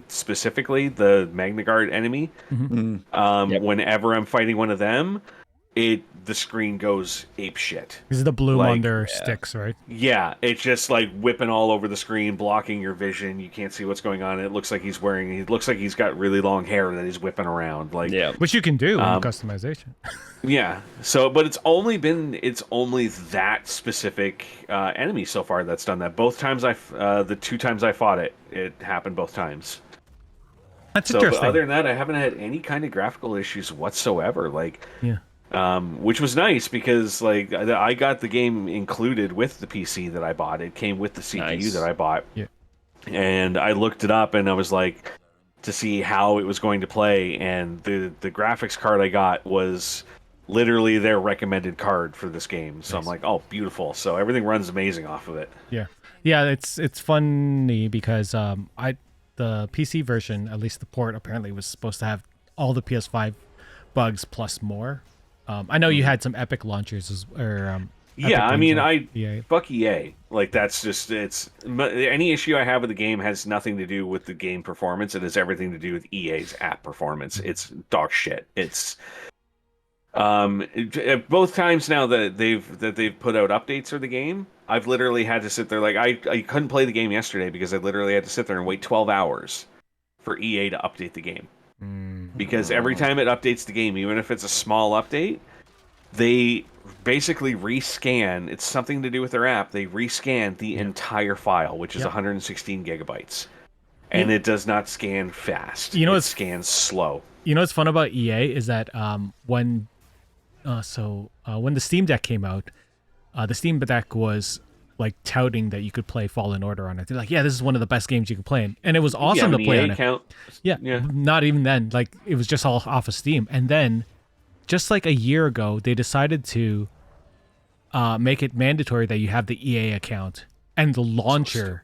specifically the Magna Guard enemy. Whenever I'm fighting one of them, the screen goes ape shit. This is the bloom on their sticks, right? Yeah, it's just like whipping all over the screen, blocking your vision. You can't see what's going on. It looks like he's got really long hair that he's whipping around. Like, which you can do in customization. Yeah. So, but it's only that specific enemy so far that's done that. Both times the 2 times I fought it happened both times. That's interesting. But other than that, I haven't had any kind of graphical issues whatsoever. Like, yeah. Which was nice because like I got the game included with the PC that I bought. It came with the CPU that I bought. Yeah. And I looked it up and I was like to see how it was going to play, and the graphics card I got was literally their recommended card for this game. So I'm like, oh, beautiful. So everything runs amazing off of it. Yeah. Yeah, it's funny because the PC version, at least the port, apparently was supposed to have all the PS5 bugs plus more. I know you had some Epic launchers fuck EA. Like, that's just, any issue I have with the game has nothing to do with the game performance. It has everything to do with EA's app performance. It's dog shit. It's both times now that they've put out updates for the game, I've literally had to sit there. Like, I couldn't play the game yesterday because I literally had to sit there and wait 12 hours for EA to update the game. Because every time it updates the game, even if it's a small update, they basically rescan. It's something to do with their app. They rescan the entire file, which is 116 gigabytes. And it does not scan fast. It scans slow. You know what's fun about EA is that when the Steam Deck came out, the Steam Deck was like touting that you could play Fallen Order on it. They're like, yeah, this is one of the best games you can play. And it was awesome to play on it. Yeah, not even then. Like, it was just all off of Steam. And then, just like a year ago, they decided to make it mandatory that you have the EA account and the launcher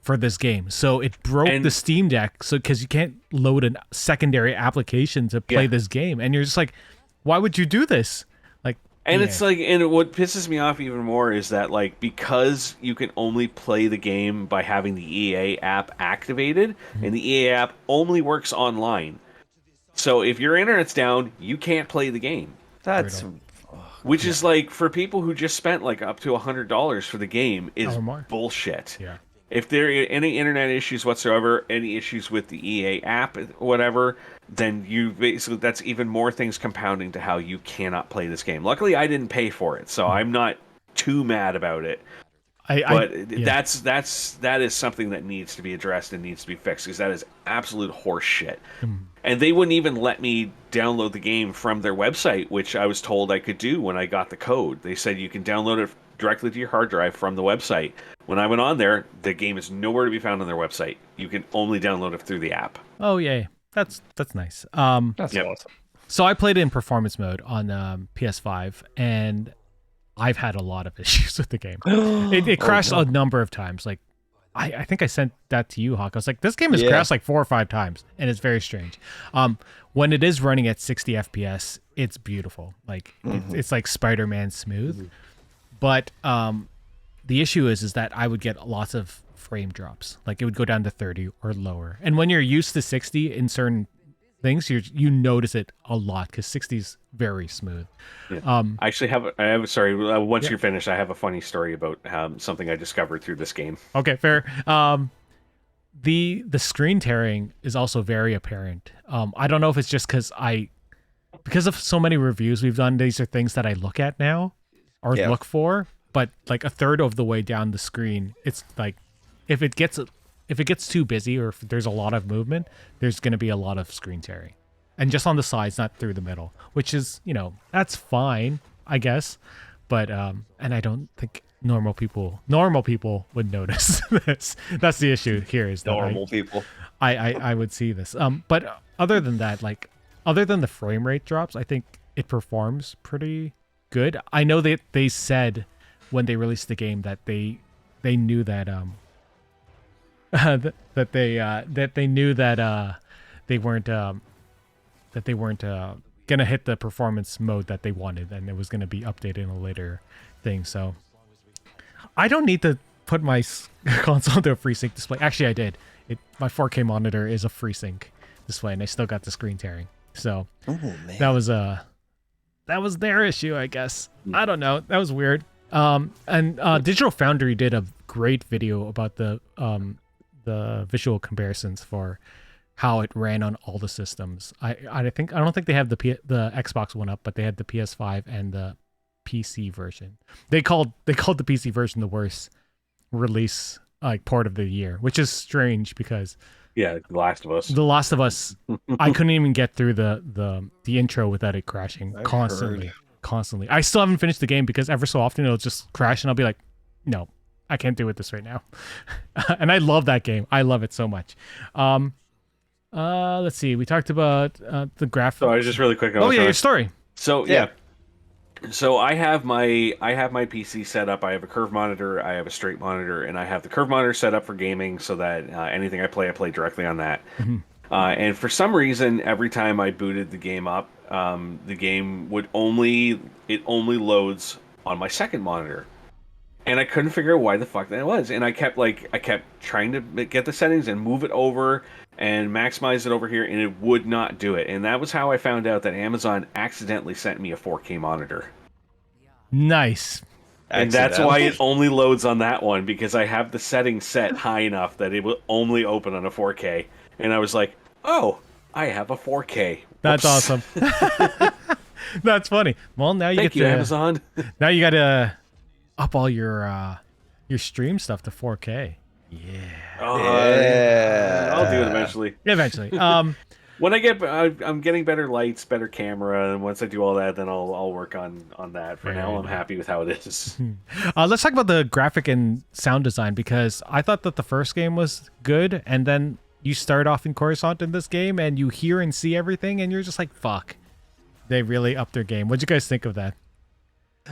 for this game. So it broke the Steam Deck, because you can't load a secondary application to play this game. And you're just like, why would you do this? And it's like, and what pisses me off even more is that, like, because you can only play the game by having the EA app activated, and the EA app only works online. So if your internet's down, you can't play the game. Which is like, for people who just spent like up to $100 for the game, is bullshit. Yeah. If there are any internet issues whatsoever, any issues with the EA app, whatever, then that's even more things compounding to how you cannot play this game. Luckily, I didn't pay for it, so I'm not too mad about it. That is something that needs to be addressed and needs to be fixed, because that is absolute horse shit. And they wouldn't even let me download the game from their website, which I was told I could do when I got the code. They said you can download it directly to your hard drive from the website. When I went on there, the game is nowhere to be found on their website. You can only download it through the app. Oh, yay. That's nice. That's awesome. So I played it in performance mode on PS5, and I've had a lot of issues with the game. It crashed a number of times. Like, I think I sent that to you, Hawk. I was like, this game has crashed like 4 or 5 times, and it's very strange. When it is running at 60 FPS, it's beautiful. Like, it's like Spider-Man smooth. But the issue is that I would get lots of frame drops. Like, it would go down to 30 or lower. And when you're used to 60 in certain things, you notice it a lot, because 60 is very smooth. I actually once you're finished, I have a funny story about something I discovered through this game. Okay, fair. The screen tearing is also very apparent. I don't know if it's just because of so many reviews we've done, these are things that I look at now or look for, but like a third of the way down the screen, it's like, if it gets too busy or if there's a lot of movement, there's going to be a lot of screen tearing. And just on the sides, not through the middle, which is, that's fine, I guess. But, and I don't think normal people would notice this. That's the issue here, is that normal people. I would see this. But other than that, like, other than the frame rate drops, I think it performs pretty good. I know that they said when they released the game that they knew that, that they knew that they weren't gonna hit the performance mode that they wanted, and it was gonna be updated in a later thing. So I don't need to put my console into a FreeSync display. Actually, I did. My 4K monitor is a FreeSync display, and I still got the screen tearing. So that was their issue, I guess. I don't know. That was weird. And Digital Foundry did a great video about the visual comparisons for how it ran on all the systems. I don't think they have the Xbox One up, but they had the PS5 and the PC version. They called the PC version the worst release port of the year, which is strange because The Last of Us. I couldn't even get through the intro without it crashing constantly. I still haven't finished the game because ever so often it'll just crash and I'll be like, no, I can't do it this right now. And I love that game. I love it so much. Let's see. We talked about the graphics. So I was just really quick. Your story. So So I have my PC set up. I have a curved monitor, I have a straight monitor, and I have the curved monitor set up for gaming so that anything I play directly on that. And for some reason, every time I booted the game up, the game would only loads on my second monitor, and I couldn't figure out why the fuck that was. And I kept trying to get the settings and move it over and maximize it over here, and it would not do it. And that was how I found out that Amazon accidentally sent me a 4K monitor. Nice. And that's why it only loads on that one, because I have the settings set high enough that it will only open on a 4K. And I was like, oh, I have a 4K. That's awesome. That's funny. Well, now you Thank you, Amazon. Now you got to up all your stream stuff to 4K. Yeah. I'll do it eventually. Eventually. When I'm getting better lights, better camera, and once I do all that, then I'll work on that. For now, I'm happy with how it is. Let's talk about the graphic and sound design, because I thought that the first game was good, and then you start off in Coruscant in this game, and you hear and see everything, and you're just like, fuck. They really upped their game. What'd you guys think of that?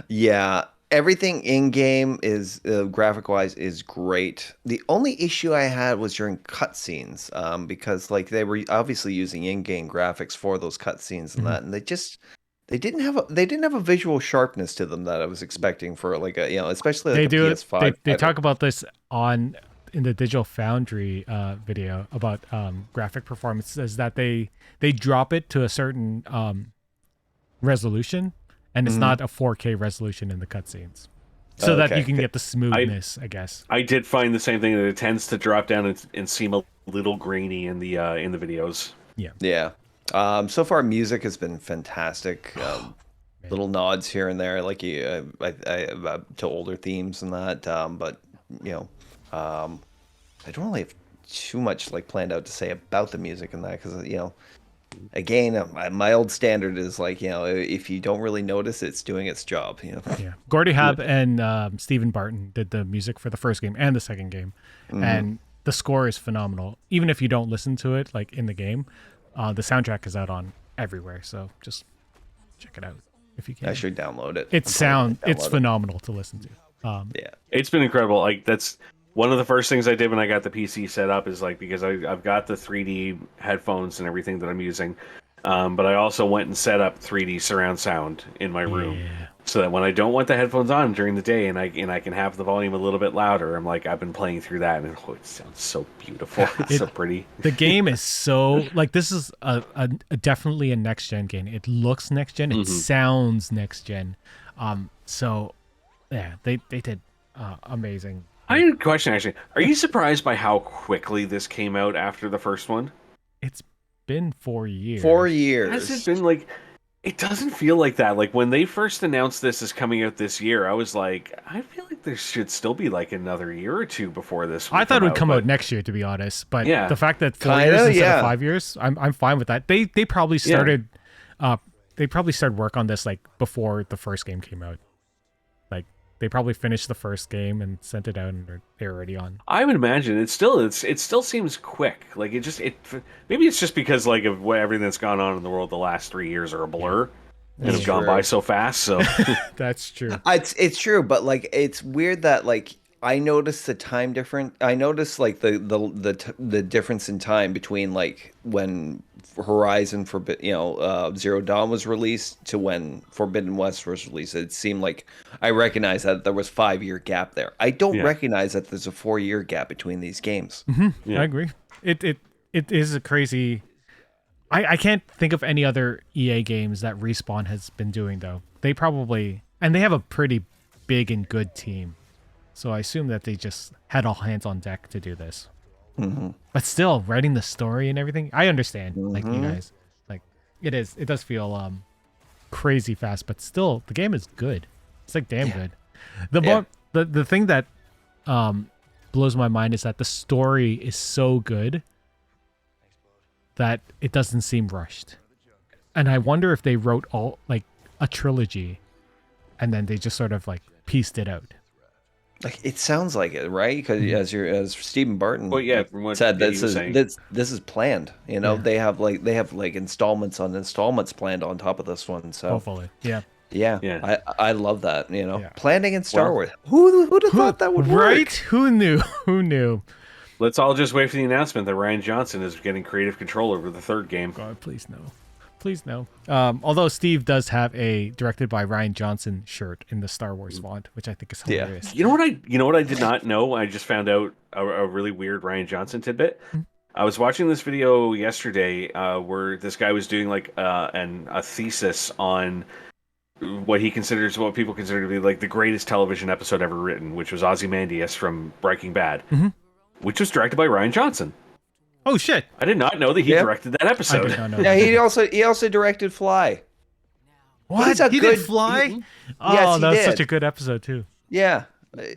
Yeah. Everything in game is graphic wise is great. The only issue I had was during cutscenes, because they were obviously using in-game graphics for those cutscenes and that, and they didn't have a visual sharpness to them that I was expecting for especially they the do PS5. They talk about this in the Digital Foundry video about graphic performance, is that they drop it to a certain resolution. And it's not a 4K resolution in the cutscenes, so that you can get the smoothness, I guess. I did find the same thing, that it tends to drop down and seem a little grainy in the videos. Yeah. So far, music has been fantastic. Little nods here and there, to older themes and that. But I don't really have too much planned out to say about the music and that, because again, my old standard is if you don't really notice, it's doing its job. Yeah. Gordy Habb and Stephen Barton did the music for the first game and the second game, and the score is phenomenal. Even if you don't listen to it in the game, the soundtrack is out on everywhere. So just check it out if you can. I should download it. It's phenomenal to listen to. Yeah, it's been incredible. That's one of the first things I did when I got the PC set up, is because I've got the 3D headphones and everything that I'm using, but I also went and set up 3D surround sound in my room, so that when I don't want the headphones on during the day and I can have the volume a little bit louder, I've been playing through that, and it sounds so beautiful. It's so pretty. The game is so this is a definitely a next gen game. It looks next gen. It sounds next gen. So yeah, they did amazing. I had a question, actually. Are you surprised by how quickly this came out after the first one? It's been 4 years. 4 years. Has it been it doesn't feel like that. When they first announced this as coming out this year, I was like, I feel like there should still be another year or two before this would I thought it would come out next year, to be honest. But yeah. The fact that 4 years instead of 5 years, I'm fine with that. They probably started work on this before the first game came out. They probably finished the first game and sent it out, and they're already on. I would imagine it still seems quick. Maybe it's just because of everything that's gone on in the world the last 3 years are a blur and have gone by so fast. So that's true. It's true, but it's weird that I noticed the time different. I noticed like the difference in time between like when Horizon Zero Dawn was released to when Forbidden West was released. It seemed like I recognized that there was 5 year gap there. I don't recognize that there's a 4 year gap between these games. I agree. It is a crazy. I can't think of any other EA games that Respawn has been doing though. They probably they have a pretty big and good team. So I assume that they just had all hands on deck to do this. But still, writing the story and everything, I understand. Like you guys, like it does feel crazy fast, but still, the game is good. It's like damn good. The thing that blows my mind is that the story is so good that it doesn't seem rushed. And I wonder if they wrote all like a trilogy, and then they just sort of like pieced it out. Like it sounds like it, right? Because as Stephen Barton said, this is planned. You know, they have like installments on installments planned on top of this one. So hopefully, yeah. I love that. You know, planning in Star Wars. Who'd have thought that would work? Right? Who knew? Who knew? Let's all just wait for the announcement that Rian Johnson is getting creative control over the third game. God, please no. Please no. Although Steve does have a directed by Rian Johnson shirt in the Star Wars font, which I think is hilarious. You know what I did not know? I just found out a really weird Rian Johnson tidbit. I was watching this video yesterday where this guy was doing like a thesis on what people consider to be like the greatest television episode ever written, which was Ozymandias from Breaking Bad, which was directed by Rian Johnson. Oh shit! I did not know that he directed that episode. I did not know that. He also directed Fly. What? He did Fly? Yes, that was such a good episode too. Yeah,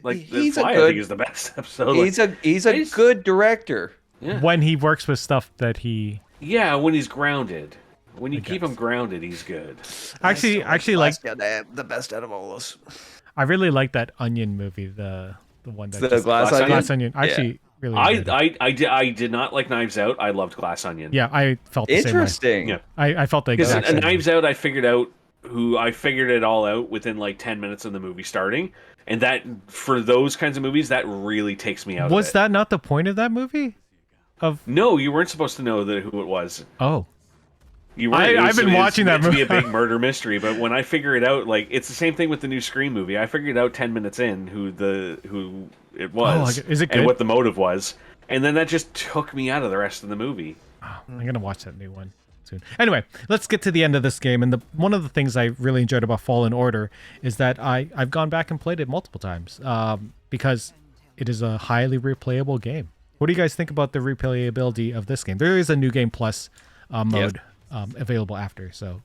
like he's Fly, I think is the best episode. He's a good director. Yeah. When he works with stuff that he. Yeah, when he's grounded. When you keep him grounded, he's good. Actually, like the best out of all those. I really like that Onion movie, the one that the Glass Onion. Actually. Really I did not like Knives Out. I loved Glass Onion. Yeah, I felt the interesting. Same way. Yeah, I felt the exact same. Knives Out, I figured it all out within like 10 minutes of the movie starting, and that for those kinds of movies, that really takes me out. Was that not the point of that movie? No, you weren't supposed to know who it was. Oh. I've been watching that movie. To be a big murder mystery, but when I figure it out, like it's the same thing with the new Scream movie. I figured out 10 minutes in who it was, is it good? And what the motive was, and then that just took me out of the rest of the movie. Oh, I'm gonna watch that new one soon. Anyway, let's get to the end of this game. And one of the things I really enjoyed about Fallen Order is that I've gone back and played it multiple times because it is a highly replayable game. What do you guys think about the replayability of this game? There is a new game plus mode. Available after, so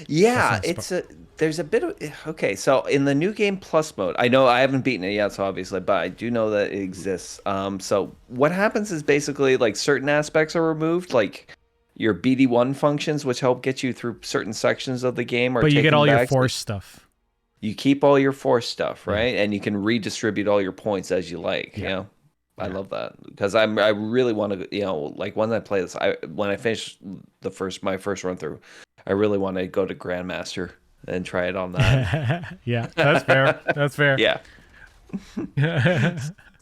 there's a bit of okay. So in the new game plus mode, I know I haven't beaten it yet, so obviously, but I do know that it exists. So what happens is basically like certain aspects are removed, like your BD1 functions, which help get you through certain sections of the game, but you get all your force stuff. You keep all your force stuff, right? And you can redistribute all your points as you like. You know. I love that because I really want to, like when I play this, when I finish my first run through, I really want to go to Grandmaster and try it on that. Yeah, that's fair. That's fair. Yeah.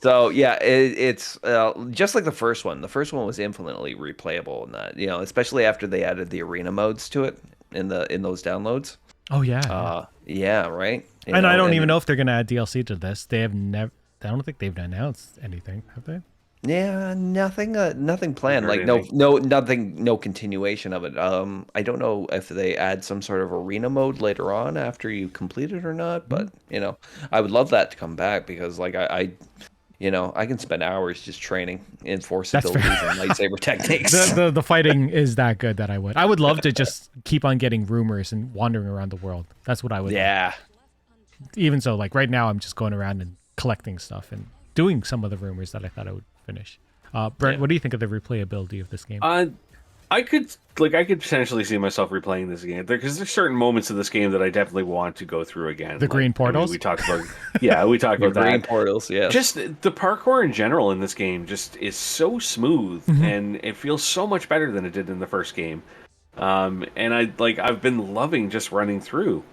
So yeah, it's just like the first one. The first one was infinitely replayable in that, especially after they added the arena modes to it in those downloads. Oh yeah. Yeah. Right. And I don't even know if they're gonna add DLC to this. They have never. I don't think they've announced anything, have they? Yeah, nothing planned. Like no continuation of it. I don't know if they add some sort of arena mode later on after you complete it or not. But I would love that to come back because like I can spend hours just training in force abilities and lightsaber techniques. The fighting is that good that I would love to just keep on getting rumors and wandering around the world. That's what I would. Yeah. Like. Even so, like right now, I'm just going around and collecting stuff and doing some of the rumors that I thought I would finish. Brent, what do you think of the replayability of this game? I could potentially see myself replaying this game because there's certain moments of this game that I definitely want to go through again. The green portals. We talked about that. Green portals. Yeah. Just the parkour in general in this game just is so smooth and it feels so much better than it did in the first game. And I've been loving just running through.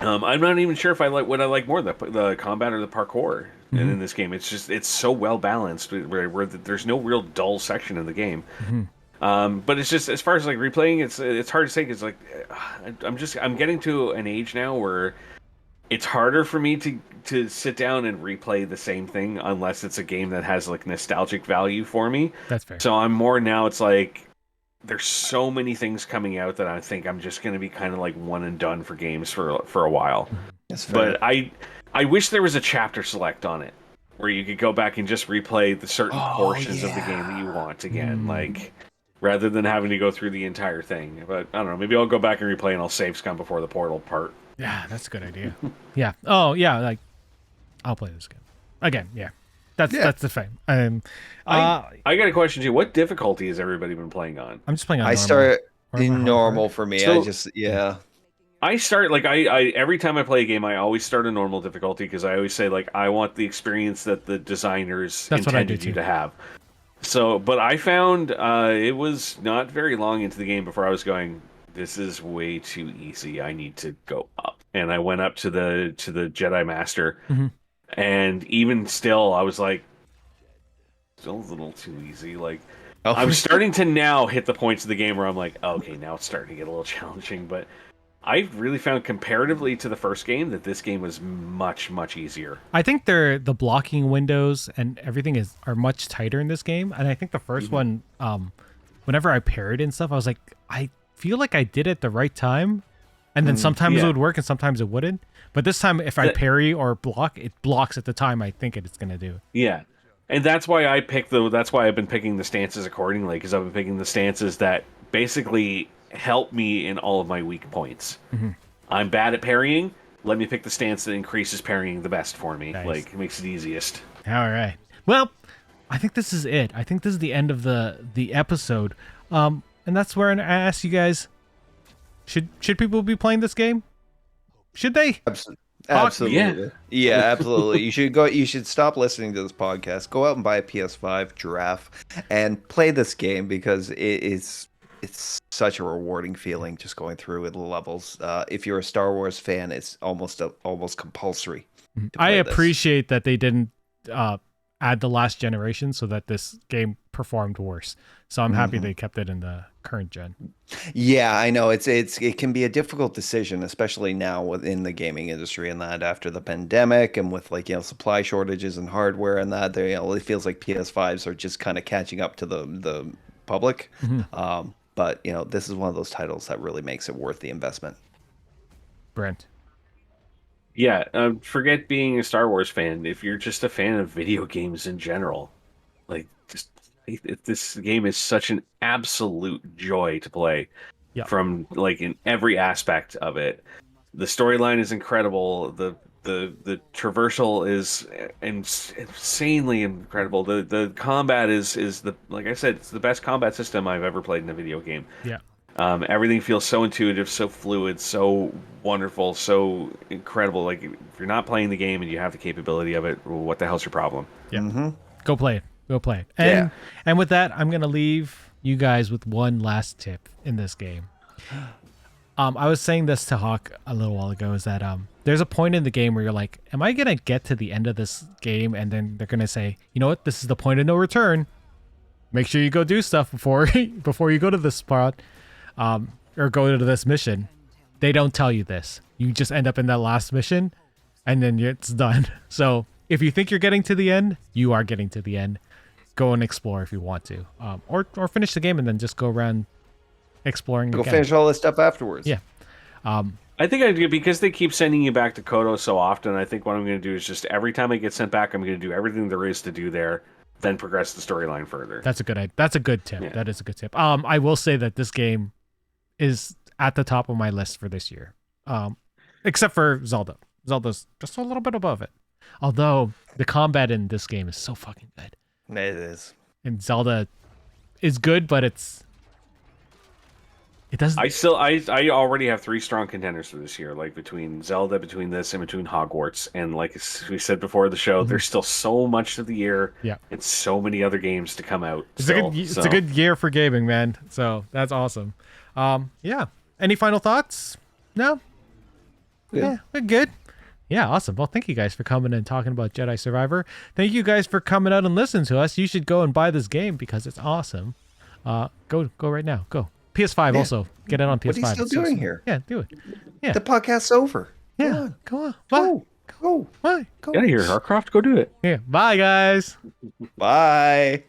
I'm not even sure if I like what I like more, the combat or the parkour. And in this game, it's so well balanced where there's no real dull section in the game. But it's just as far as like replaying, it's hard to say because like I'm getting to an age now where it's harder for me to sit down and replay the same thing unless it's a game that has like nostalgic value for me. That's fair. So I'm more now. It's like there's so many things coming out that I think I'm just going to be kind of like one and done for games for a while. That's fair. But I wish there was a chapter select on it where you could go back and just replay the certain portions of the game that you want again, like rather than having to go through the entire thing. But I don't know, maybe I'll go back and replay and I'll save scum before the portal part. Yeah, that's a good idea. Yeah. Oh, yeah. Like, I'll play this game again. Yeah, that's the thing. I got a question too. What difficulty has everybody been playing on? I'm just playing on I normal. start Or in normal for me. So- I start like I every time I play a game, I always start a normal difficulty because I always say like I want the experience that the designers That's what I do intended you too. to have. So, but I found it was not very long into the game before I was going, this is way too easy. I need to go up. And I went up to the Jedi Master, and even still, I was like, still a little too easy. Like, I'm starting to now hit the points of the game where I'm like, okay, now it's starting to get a little challenging. But I really found comparatively to the first game that this game was much, much easier. I think the blocking windows and everything are much tighter in this game. And I think the first one, whenever I parried and stuff, I was like, I feel like I did it the right time. And then sometimes it would work and sometimes it wouldn't. But this time, if I parry or block, it blocks at the time I think it's going to do. Yeah. And that's why that's why I've been picking the stances accordingly, because I've been picking the stances that basically help me in all of my weak points. I'm bad at parrying. Let me pick the stance that increases parrying the best for me. Nice. Like, it makes it easiest. All right. Well, I think this is it. I think this is the end of the episode. And that's where I ask you guys, should people be playing this game? Should they? Absolutely. Yeah, absolutely. You should stop listening to this podcast. Go out and buy a PS5 giraffe and play this game because it's such a rewarding feeling just going through the levels. If you're a Star Wars fan, it's almost compulsory. I appreciate that they didn't add the last generation so that this game performed worse. So I'm happy they kept it in the current gen. Yeah, I know it can be a difficult decision, especially now within the gaming industry, and that after the pandemic and with supply shortages and hardware and that, it feels like PS5s are just kind of catching up to the public. But this is one of those titles that really makes it worth the investment. Brent. Yeah, forget being a Star Wars fan. If you're just a fan of video games in general, like this game is such an absolute joy to play. From like in every aspect of it. The storyline is incredible. The traversal is insanely incredible. The combat is the, like I said, it's the best combat system I've ever played in a video game. Yeah. Everything feels so intuitive, so fluid, so wonderful, so incredible. Like, if you're not playing the game and you have the capability of it, what the hell's your problem? Yeah. Go play it. Go play it. And with that, I'm going to leave you guys with one last tip in this game. I was saying this to Hawk a little while ago, is that there's a point in the game where you're like, am I going to get to the end of this game? And then they're going to say, you know what? This is the point of no return. Make sure you go do stuff before you go to this spot. Or go to this mission. They don't tell you this. You just end up in that last mission, and then it's done. So if you think you're getting to the end, you are getting to the end. Go and explore if you want to, or finish the game and then just go around exploring. Go finish all this stuff afterwards. Yeah. I think because they keep sending you back to Kodo so often, I think what I'm going to do is just every time I get sent back, I'm going to do everything there is to do there, then progress the storyline further. That's a good tip. Yeah. That is a good tip. I will say that this game is at the top of my list for this year. Except for Zelda. Zelda's just a little bit above it. Although the combat in this game is so fucking good. It is. And Zelda is good, but it doesn't. I already have 3 strong contenders for this year, like between Zelda, between this, and between Hogwarts. And like we said before the show, there's still so much of the year, and so many other games to come out. It's a good year for gaming, man. So that's awesome. Yeah. Any final thoughts? No. Yeah, we're good. Yeah, awesome. Well, thank you guys for coming and talking about Jedi Survivor. Thank you guys for coming out and listening to us. You should go and buy this game because it's awesome. Go right now. Go. PS5 also. Get it on PS5. What are you still doing here? Yeah, do it. Yeah. The podcast's over. Yeah. Go on. Bye. Go. Bye. Go. Get out of here, Harcroft. Go do it. Yeah. Bye, guys. Bye.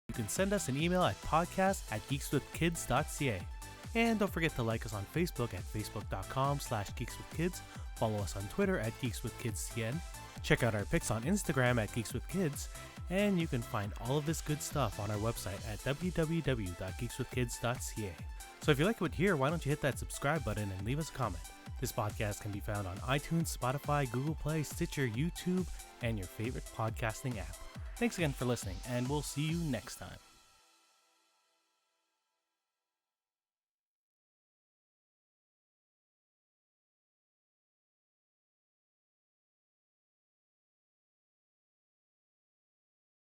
You can send us an email at podcast@geekswithkids.ca. And don't forget to like us on Facebook at facebook.com/geekswithkids. Follow us on Twitter at geekswithkidscn. Check out our pics on Instagram at geekswithkids. And you can find all of this good stuff on our website at www.geekswithkids.ca. So if you like what you hear, why don't you hit that subscribe button and leave us a comment. This podcast can be found on iTunes, Spotify, Google Play, Stitcher, YouTube, and your favorite podcasting app. Thanks again for listening, and we'll see you next time.